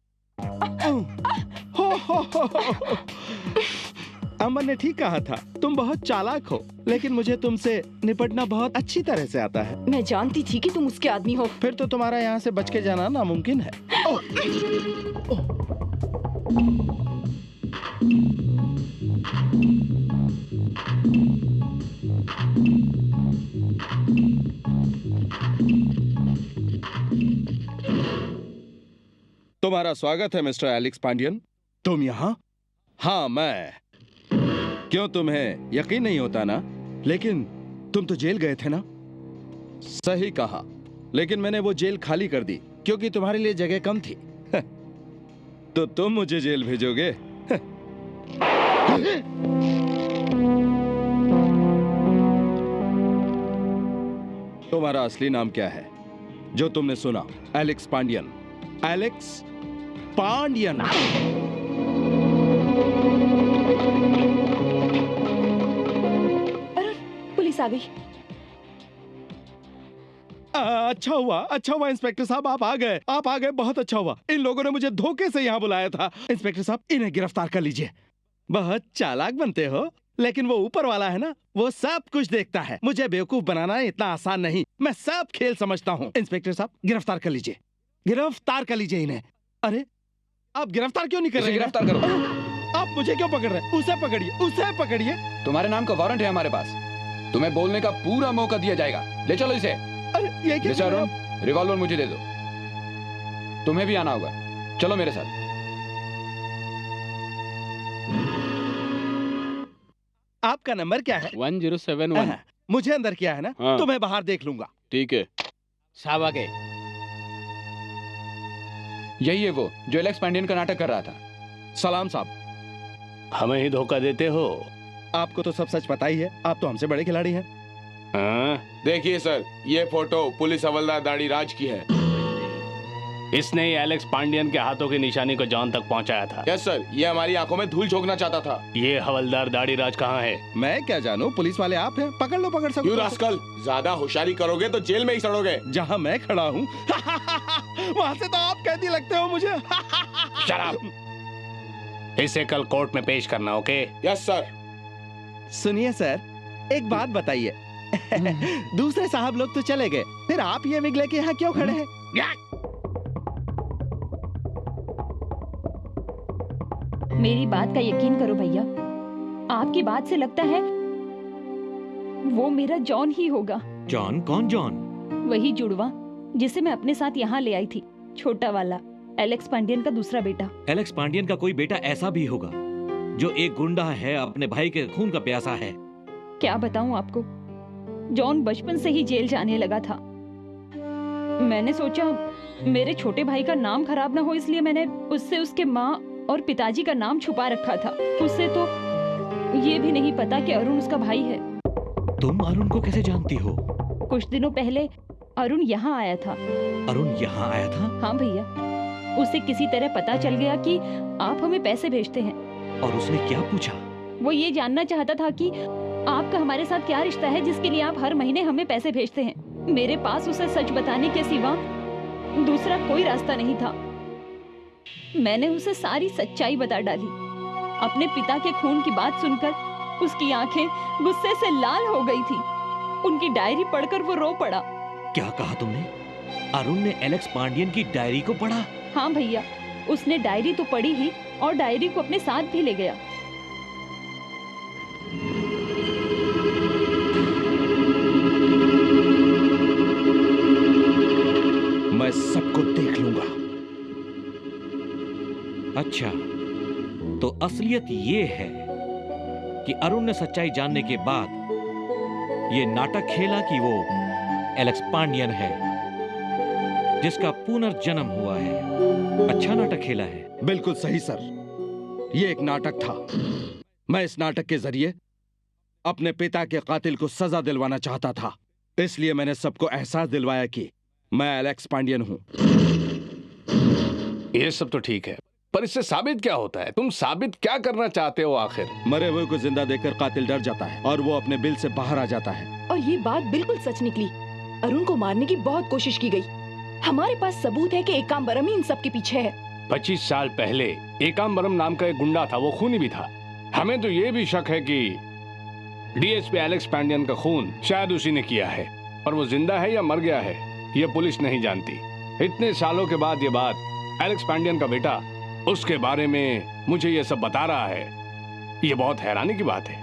अमर ने ठीक कहा था, तुम बहुत चालाक हो, लेकिन मुझे तुमसे निपटना बहुत अच्छी तरह से आता है। मैं जानती थी कि तुम उसके आदमी हो। फिर तो तुम्हारा यहाँ से बच के जाना नामुमकिन है। तुम्हारा स्वागत है मिस्टर एलेक्स पांडियन। तुम यहाँ? हाँ मैं। क्यों, तुम्हें यकीन नहीं होता ना? लेकिन तुम तो जेल गए थे ना? सही कहा, लेकिन मैंने वो जेल खाली कर दी क्योंकि तुम्हारे लिए जगह कम थी। तो तुम मुझे जेल भेजोगे? तुम्हारा असली नाम क्या है जो तुमने सुना? Alex Pandian. Alex Pandian. Police आ गई। अच्छा हुआ इंस्पेक्टर साहब, आप आ गए, बहुत अच्छा हुआ। इन लोगों ने मुझे धोखे से यहाँ बुलाया था। इंस्पेक्टर साहब, इन्हें गिरफ्तार कर लीजिए। बहुत चालाक बनते हो, लेकिन वो ऊपर वाला है ना, वो सब कुछ देखता है। मुझे बेवकूफ बनाना इतना आसान नहीं, मैं सब खेल समझता हूँ। इंस्पेक्टर साहब, गिरफ्तार कर लीजिए, गिरफ्तार कर लीजिए इन्हें। अरे आप गिरफ्तार क्यों नहीं कर रहे? गिरफ्तार करो। आप मुझे क्यों पकड़ रहे हैं? उसे पकड़िए, उसे पकड़िए। तुम्हारे नाम का वारंट है हमारे पास, तुम्हें बोलने का पूरा मौका दिया जाएगा। ले चलो इसे। अरे ये क्या? मिस्टर अरुण, रिवॉल्वर मुझे दे दो। तुम्हें भी आना होगा, चलो मेरे साथ। आपका नंबर क्या है? 1071। मुझे अंदर किया है ना? हाँ। तो मैं बाहर देख लूंगा। ठीक है साहब, आगे। यही है वो जो एलेक्स पांडियन का नाटक कर रहा था। सलाम साहब। हमें ही धोखा देते हो। आपको तो सब सच पता ही है, आप तो हमसे बड़े खिलाड़ी हैं। देखिए सर, ये फोटो पुलिस हवलदार दाढ़ी राज की है। इसने ही एलेक्स पांडियन के हाथों की निशानी को जॉन तक पहुंचाया था। यस सर, ये हमारी आंखों में धूल झोंकना चाहता था। ये हवलदार दाढ़ी राज कहाँ है? मैं क्या जानूं, पुलिस वाले आप हैं, पकड़ लो, पकड़ सकते हो। रास्कल, ज्यादा होशियारी करोगे तो जेल में ही सड़ोगे। जहाँ मैं खड़ा हूँ वहाँ से तो आप कैदी लगते हो मुझे। शराब। इसे कल कोर्ट में पेश करना, ओके? Yes sir. सुनिए सर, एक बात बताइए। दूसरे साहब लोग तो चले गए, फिर आप ये विग लेके यहाँ क्यों खड़े हैं? मेरी बात का यकीन करो भैया, आपकी बात से लगता है वो मेरा जॉन ही होगा। जॉन? कौन जॉन? वही जुड़वा जिसे मैं अपने साथ यहाँ ले आई थी, छोटा वाला, एलेक्स पांडियन का दूसरा बेटा। एलेक्स पांडियन का कोई बेटा ऐसा भी होगा जो एक गुंडा है, अपने भाई के खून का प्यासा है। क्या बताऊं आपको, जॉन बचपन से ही जेल जाने लगा था। मैंने सोचा मेरे छोटे भाई का नाम खराब ना हो, इसलिए मैंने उससे उसके माँ और पिताजी का नाम छुपा रखा था। उसे तो ये भी नहीं पता कि अरुण उसका भाई है। तुम अरुण को कैसे जानती हो? कुछ दिनों पहले अरुण यहाँ आया था। अरुण यहाँ आया था? हाँ भैया, उसे किसी तरह पता चल गया कि आप हमें पैसे भेजते हैं। और उसने क्या पूछा? वो ये जानना चाहता था कि आपका हमारे साथ क्या रिश्ता है जिसके लिए आप हर महीने हमें पैसे भेजते हैं। मेरे पास उसे सच बताने के सिवा दूसरा कोई रास्ता नहीं था। मैंने उसे सारी सच्चाई बता डाली। अपने पिता के खून की बात सुनकर उसकी आंखें गुस्से से लाल हो गई थी। उनकी डायरी पढ़कर वो रो पड़ा। क्या कहा तुमने? अरुण ने एलेक्स पांडियन की डायरी को पढ़ा? हाँ भैया, उसने डायरी तो पढ़ी ही और डायरी को अपने साथ भी ले गया। मैं सबको देख लूंगा। अच्छा, तो असलियत ये है कि अरुण ने सच्चाई जानने के बाद ये नाटक खेला कि वो एलेक्स पांडियन है जिसका पुनर्जन्म हुआ है। अच्छा नाटक खेला है। बिल्कुल सही सर, ये एक नाटक था। मैं इस नाटक के जरिए अपने पिता के कातिल को सजा दिलवाना चाहता था, इसलिए मैंने सबको एहसास दिलवाया कि मैं एलेक्स पांडियन हूं। ये सब तो ठीक है, पर इससे साबित क्या होता है? तुम साबित क्या करना चाहते हो आखिर? मरे हुए को जिंदा देखकर कातिल डर जाता है और वो अपने बिल से बाहर आ जाता है। और ये बात बिल्कुल सच निकली। अरुण को मारने की बहुत कोशिश की गई। हमारे पास सबूत है कि एकाम्बरम ही इन सब के पीछे है। 25 साल पहले एकाम्बरम नाम का एक गुंडा था, वो खूनी भी था। हमें तो ये भी शक है कि डीएसपी एलेक्स पांडियन का खून शायद उसी ने किया है, पर वो जिंदा है या मर गया है ये पुलिस नहीं जानती। इतने सालों के बाद ये बात एलेक्स पांडियन का बेटा उसके बारे में मुझे ये सब बता रहा है, ये बहुत हैरानी की बात है।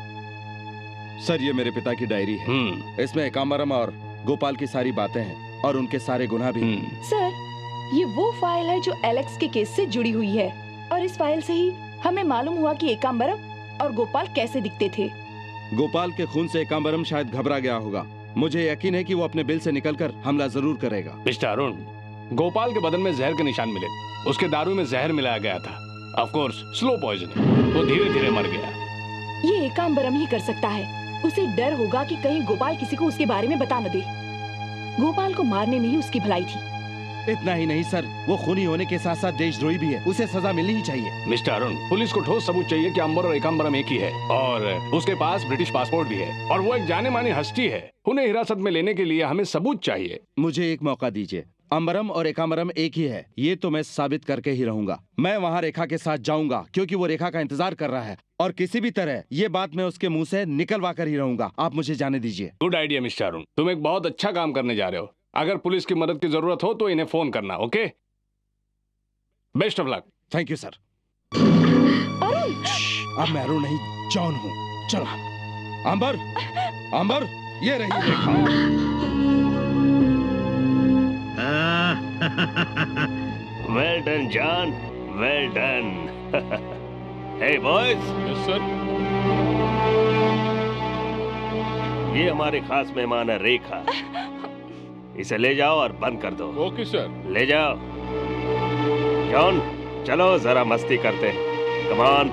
सर ये मेरे पिता की डायरी है। इसमें एकाम्बरम और गोपाल की सारी बातें हैं और उनके सारे गुनाह भी। सर, ये वो फाइल है जो एलेक्स के केस से जुड़ी हुई है और इस फाइल से ही हमें मालूम हुआ कि एकाम्बरम और गोपाल कैसे दिखते थे। गोपाल के खून से एकाम्बरम शायद घबरा गया होगा। मुझे यकीन है कि वो अपने बिल से निकलकर हमला जरूर करेगा। मिस्टर अरुण, गोपाल के बदन में जहर के निशान मिले, उसके दारू में जहर मिलाया गया था। ऑफ कोर्स स्लो पॉइजनिंग, वो धीरे धीरे मर गया। ये एकाम्बरम ही कर सकता है। उसे डर होगा कि कहीं गोपाल किसी को उसके बारे में बता न दे। गोपाल को मारने में ही उसकी भलाई थी। इतना ही नहीं सर, वो खूनी होने के साथ साथ देशद्रोही भी है, उसे सजा मिलनी ही चाहिए। मिस्टर अरुण, पुलिस को ठोस सबूत चाहिए कि अंबर और एकाम्बरम एक ही है और उसके पास ब्रिटिश पासपोर्ट भी है और वो एक जाने मानी हस्ती है। उन्हें हिरासत में लेने के लिए हमें सबूत चाहिए। मुझे एक मौका दीजिए। अंबरम और एकाम्बरम एक ही है, ये तो मैं साबित करके ही रहूंगा। मैं वहाँ रेखा के साथ जाऊंगा क्योंकि वो रेखा का इंतजार कर रहा है और किसी भी तरह ये बात मैं उसके मुंह से निकलवा कर ही रहूंगा। आप मुझे जाने दीजिए। गुड आइडिया मिस्टर अरुण, तुम एक बहुत अच्छा काम करने जा रहे हो। अगर पुलिस की मदद की जरूरत हो तो इन्हें फोन करना। Okay, best of luck. Thank you sir. अब मैं अरुण नहीं जॉन हूँ। चलो अंबर, अंबर ये रही Rekha. Well done John, well done. Hey boys. Yes sir. ये हमारे खास मेहमान है रेखा। इसे ले जाओ और बंद कर दो। Okay sir. ले जाओ। जॉन चलो जरा मस्ती करते हैं। Come on.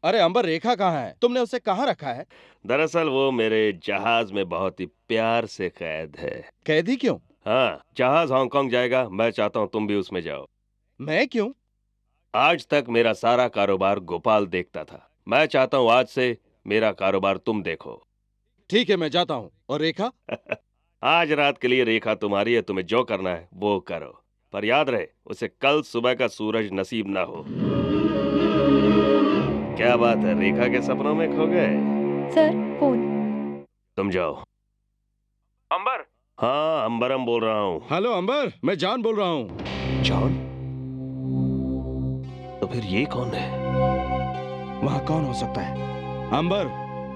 अरे अंबर, रेखा कहाँ है? तुमने उसे कहाँ रखा है? दरअसल वो मेरे जहाज में बहुत ही प्यार से कैद है। कैदी क्यों? हाँ, जहाज हांगकांग जाएगा, मैं चाहता हूँ तुम भी उसमें जाओ। मैं क्यों? आज तक मेरा सारा कारोबार गोपाल देखता था, मैं चाहता हूँ आज से मेरा कारोबार तुम देखो। ठीक है, मैं जाता हूँ। और रेखा? आज रात के लिए रेखा तुम्हारी है, तुम्हें जो करना है वो करो, पर याद रहे उसे कल सुबह का सूरज नसीब ना हो। क्या बात है, रेखा के सपनों में खो गए? Sir phone. तुम जाओ। अंबर। हाँ, अंबरम बोल रहा हूँ। हेलो अंबर, मैं जॉन बोल रहा हूँ। जॉन? तो फिर ये कौन है? वहाँ कौन हो सकता है? अंबर,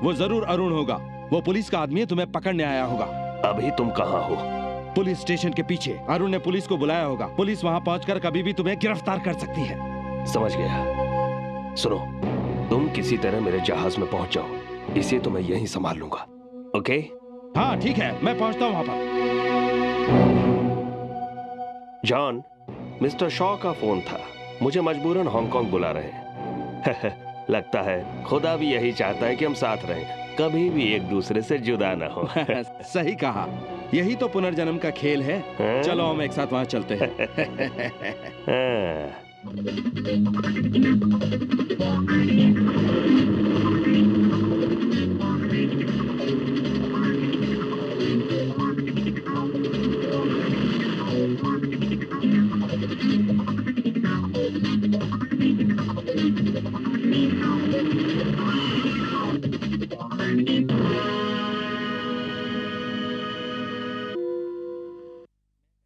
वो जरूर अरुण होगा। वो पुलिस का आदमी है, तुम्हें पकड़ने आया होगा। अभी तुम कहाँ हो? पुलिस स्टेशन के पीछे। अरुण ने पुलिस को बुलाया होगा। पुलिस वहाँ पहुँचकर कभी भी तुम्हें गिरफ्तार कर सकती है। समझ गया। सुनो, तुम किसी तरह मेरे जहाज में पहुँच जाओ, इसे तो मैं यहीं संभाल लूंगा। ओके? हाँ ठीक है, मैं पहुँचता हूँ वहाँ पर। जॉन, मिस्टर शॉ का फोन था, मुझे मजबूरन हांगकांग बुला रहे हैं। लगता है खुदा भी यही चाहता है कि हम साथ रहें, कभी भी एक दूसरे से जुदा ना हो। सही कहा, यही तो पुनर्जन्म का खेल है। चलो हम एक साथ वहाँ चलते हैं।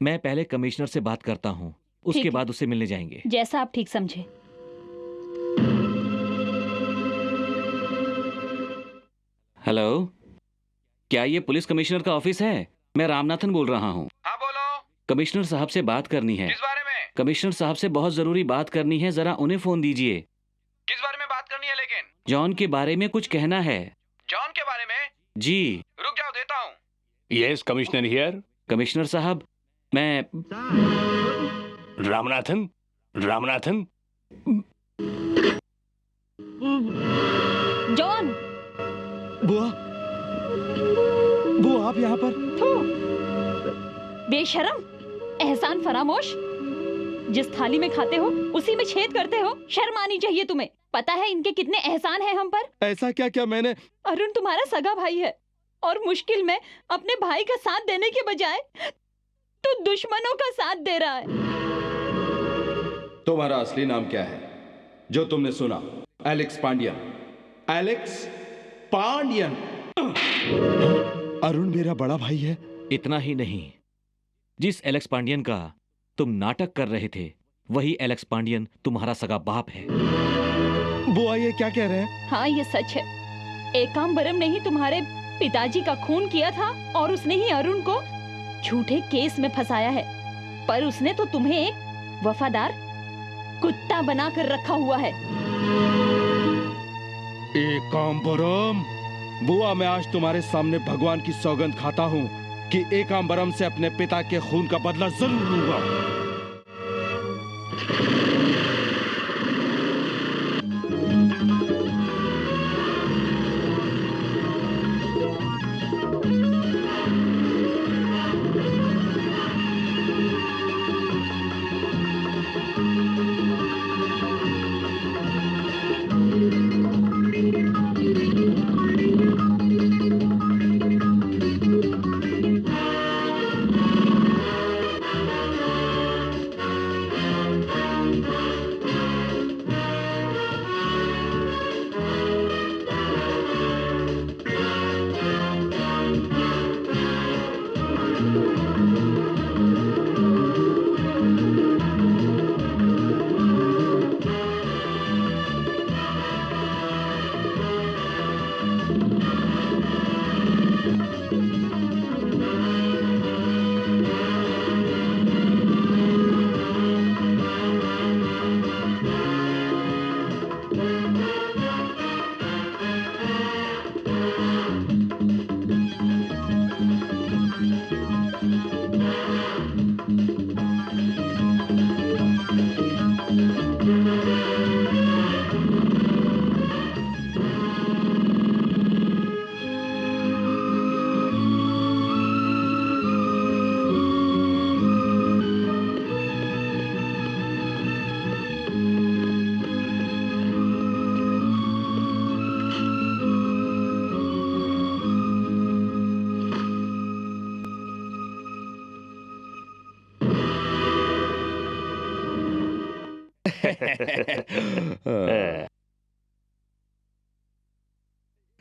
मैं पहले कमिश्नर से बात करता हूँ, उसके ठीक बाद उससे मिलने जाएंगे। जैसा आप ठीक समझे। हेलो, क्या ये पुलिस कमिश्नर का ऑफिस है? मैं रामनाथन बोल रहा हूँ। हाँ बोलो। कमिश्नर साहब से बात करनी है। किस बारे में? कमिश्नर साहब से बहुत जरूरी बात करनी है, जरा उन्हें फोन दीजिए। किस बारे में बात करनी है लेकिन? जॉन के बारे में कुछ कहना है। जॉन के बारे में? जी। रुक जाओ, देता हूँ। Yes commissioner here. कमिश्नर साहब, मैं रामनाथन। रामनाथन। जॉन। बुआ, बुआ आप यहाँ पर? बेशरम, एहसान फरामोश। जिस थाली में खाते हो उसी में छेद करते हो, शर्म आनी चाहिए तुम्हें। पता है इनके कितने एहसान हैं हम पर? ऐसा क्या क्या मैंने? अरुण तुम्हारा सगा भाई है और मुश्किल में अपने भाई का साथ देने के बजाय तो दुश्मनों का साथ दे रहा है। तुम्हारा असली नाम क्या है जो तुमने सुना? एलेक्स पांडियन। एलेक्स पांडियन। अरुण मेरा बड़ा भाई है। इतना ही नहीं, जिस एलेक्स पांडियन का तुम नाटक कर रहे थे वही एलेक्स पांडियन तुम्हारा सगा बाप है। बुआ ये क्या कह रहे हैं? हाँ ये सच है। एकाम्बरम ने ही तुम्हारे पिताजी का खून किया था और उसने ही अरुण को झूठे केस में फंसाया है। पर उसने तो तुम्हें एक वफादार कुत्ता बनाकर रखा हुआ है। एकाम्बरम, बुआ मैं आज तुम्हारे सामने भगवान की सौगंध खाता हूँ कि एकाम्बरम से अपने पिता के खून का बदला जरूर लूंगा।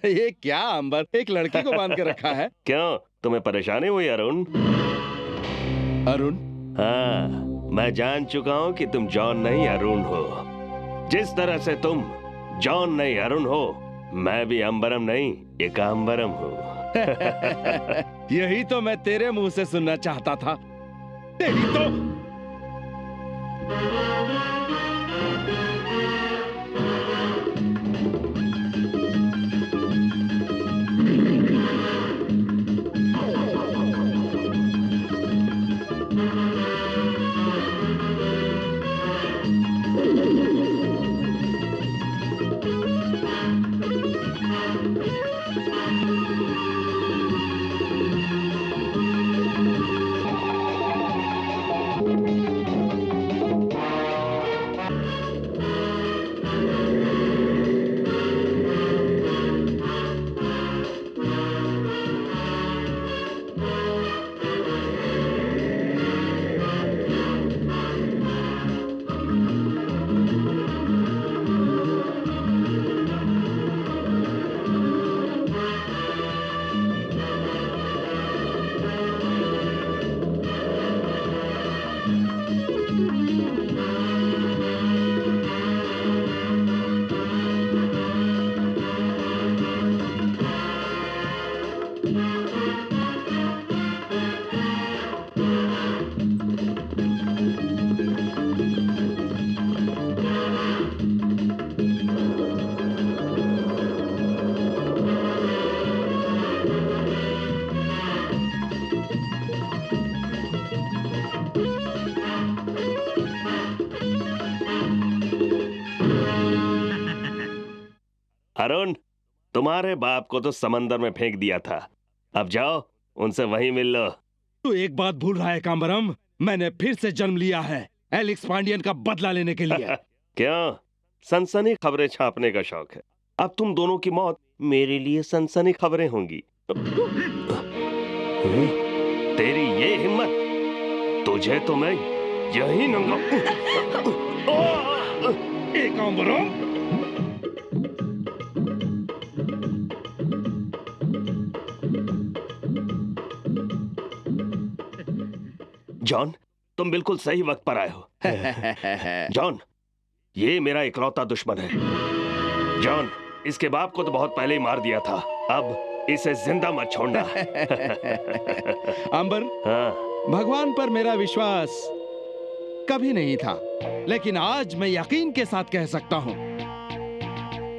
ये क्या अंबर, एक लड़की को बांध के रखा है? क्यों, तुम्हें परेशानी हुई अरुण? अरुण? हाँ, मैं जान चुका हूँ कि तुम जॉन नहीं अरुण हो। जिस तरह से तुम जॉन नहीं अरुण हो, मैं भी अंबरम नहीं एकाम्बरम हूँ। यही तो मैं तेरे मुंह से सुनना चाहता था। तेरी तो अरुण, तुम्हारे बाप को तो समंदर में फेंक दिया था। अब जाओ उनसे वहीं मिल लो। तू एक बात भूल रहा है काम्बरम, मैंने फिर से जन्म लिया है एलेक्स पांडियन का बदला लेने के लिए। क्यों, सनसनी खबरें छापने का शौक है? अब तुम दोनों की मौत मेरे लिए सनसनी खबरें होंगी। तेरी ये हिम्मत, तुझे तो मैं यही नंगा। जॉन, तुम बिल्कुल सही वक्त पर आए हो। जॉन, ये मेरा इकलौता दुश्मन है। जॉन, इसके बाप को तो बहुत पहले ही मार दिया था, अब इसे जिंदा मत छोड़ना। अंबर, हाँ। भगवान पर मेरा विश्वास कभी नहीं था, लेकिन आज मैं यकीन के साथ कह सकता हूँ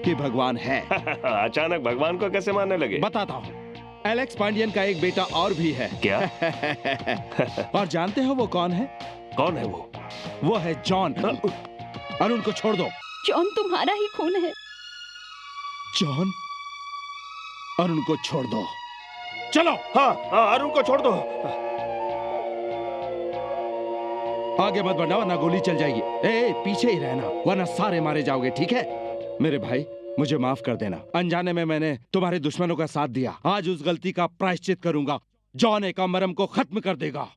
कि भगवान है। अचानक भगवान को कैसे मानने लगे? बताता हूँ। एलेक्स पांडियन का एक बेटा और भी है। क्या? और जानते हो वो कौन है? कौन है वो? वो है जॉन। अरुण को छोड़ दो। जॉन तुम्हारा ही खून है। जॉन, अरुण को छोड़ दो। चलो। हाँ, अरुण को छोड़ दो। आगे मत बढ़ना वरना गोली चल जाएगी। ए, पीछे ही रहना वरना सारे मारे जाओगे, ठीक है? मेरे भाई, मुझे माफ कर देना। अनजाने में मैंने तुम्हारे दुश्मनों का साथ दिया। आज उस गलती का प्रायश्चित करूंगा। जॉन एकाम्बरम को खत्म कर देगा।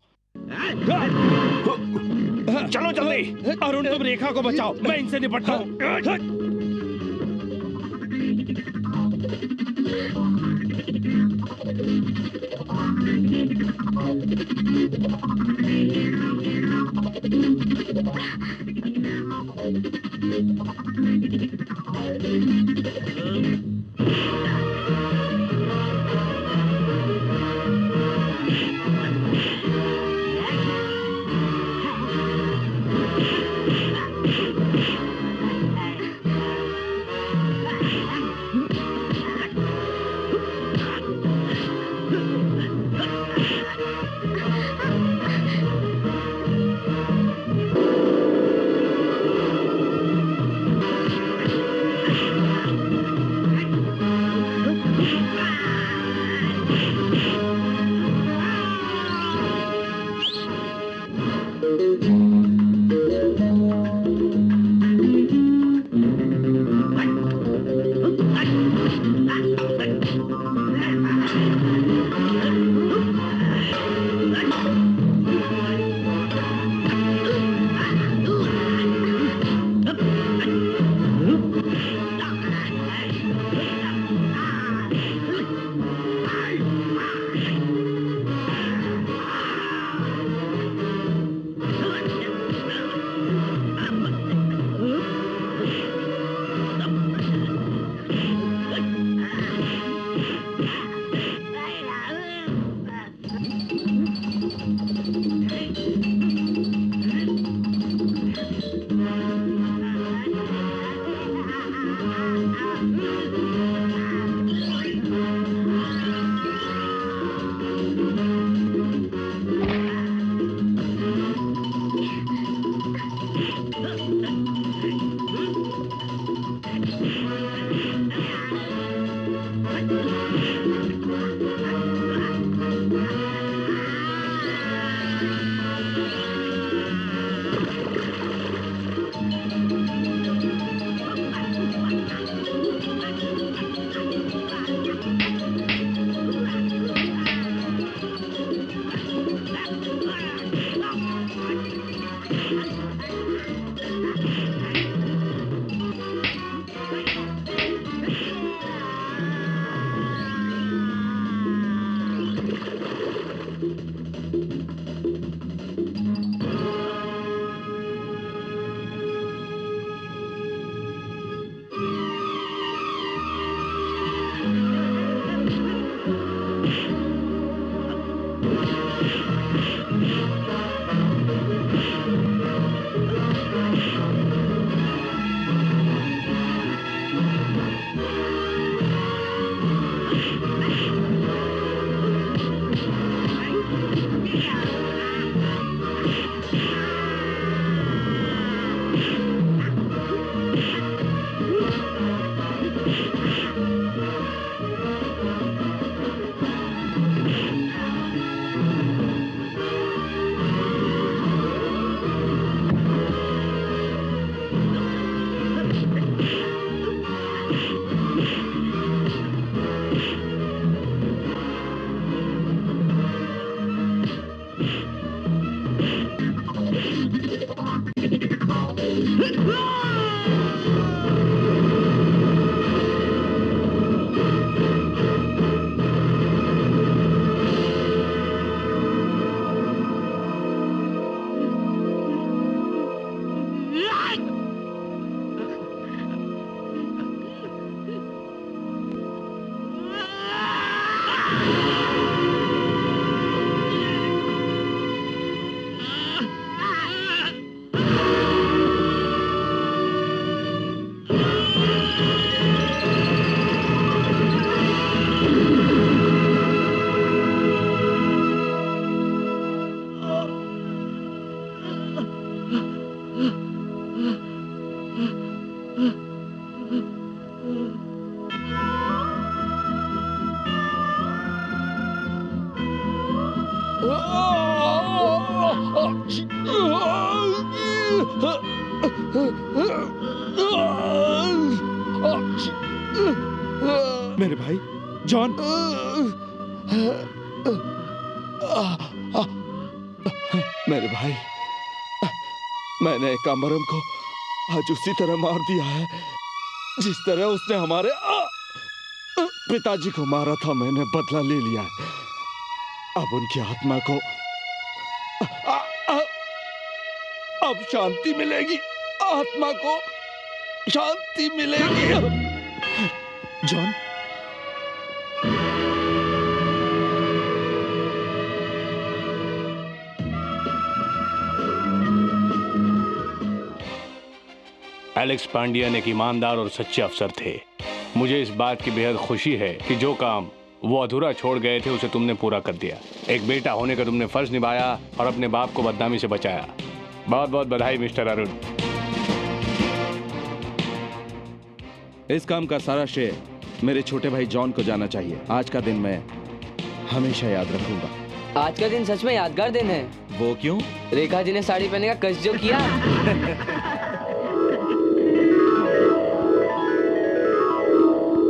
चलो जल्दी। अरुण, तुम रेखा को बचाओ, मैं इनसे निपटता हूँ। मेरे भाई जॉन, मेरे भाई, मैंने कामरम को आज उसी तरह मार दिया है जिस तरह उसने हमारे पिताजी को मारा था। मैंने बदला ले लिया है। अब उनकी आत्मा को अब शांति मिलेगी, आत्मा को शांति मिलेगी। जॉन, एलेक्स पांडियन एक ईमानदार और सच्चे अफसर थे। मुझे इस बात की बेहद खुशी है कि जो काम वो अधूरा छोड़ गए थे उसे तुमने पूरा कर दिया। एक बेटा होने का तुमने फर्ज निभाया और अपने बाप को बदनामी से बचाया। बहुत बहुत बधाई मिस्टर अरुण। इस काम का सारा श्रेय मेरे छोटे भाई जॉन को जाना चाहिए। आज का दिन मैं हमेशा याद रखूंगा। आज का दिन सच में यादगार दिन है। वो क्यों? रेखा जी ने साड़ी पहनने का कष्ट जो किया।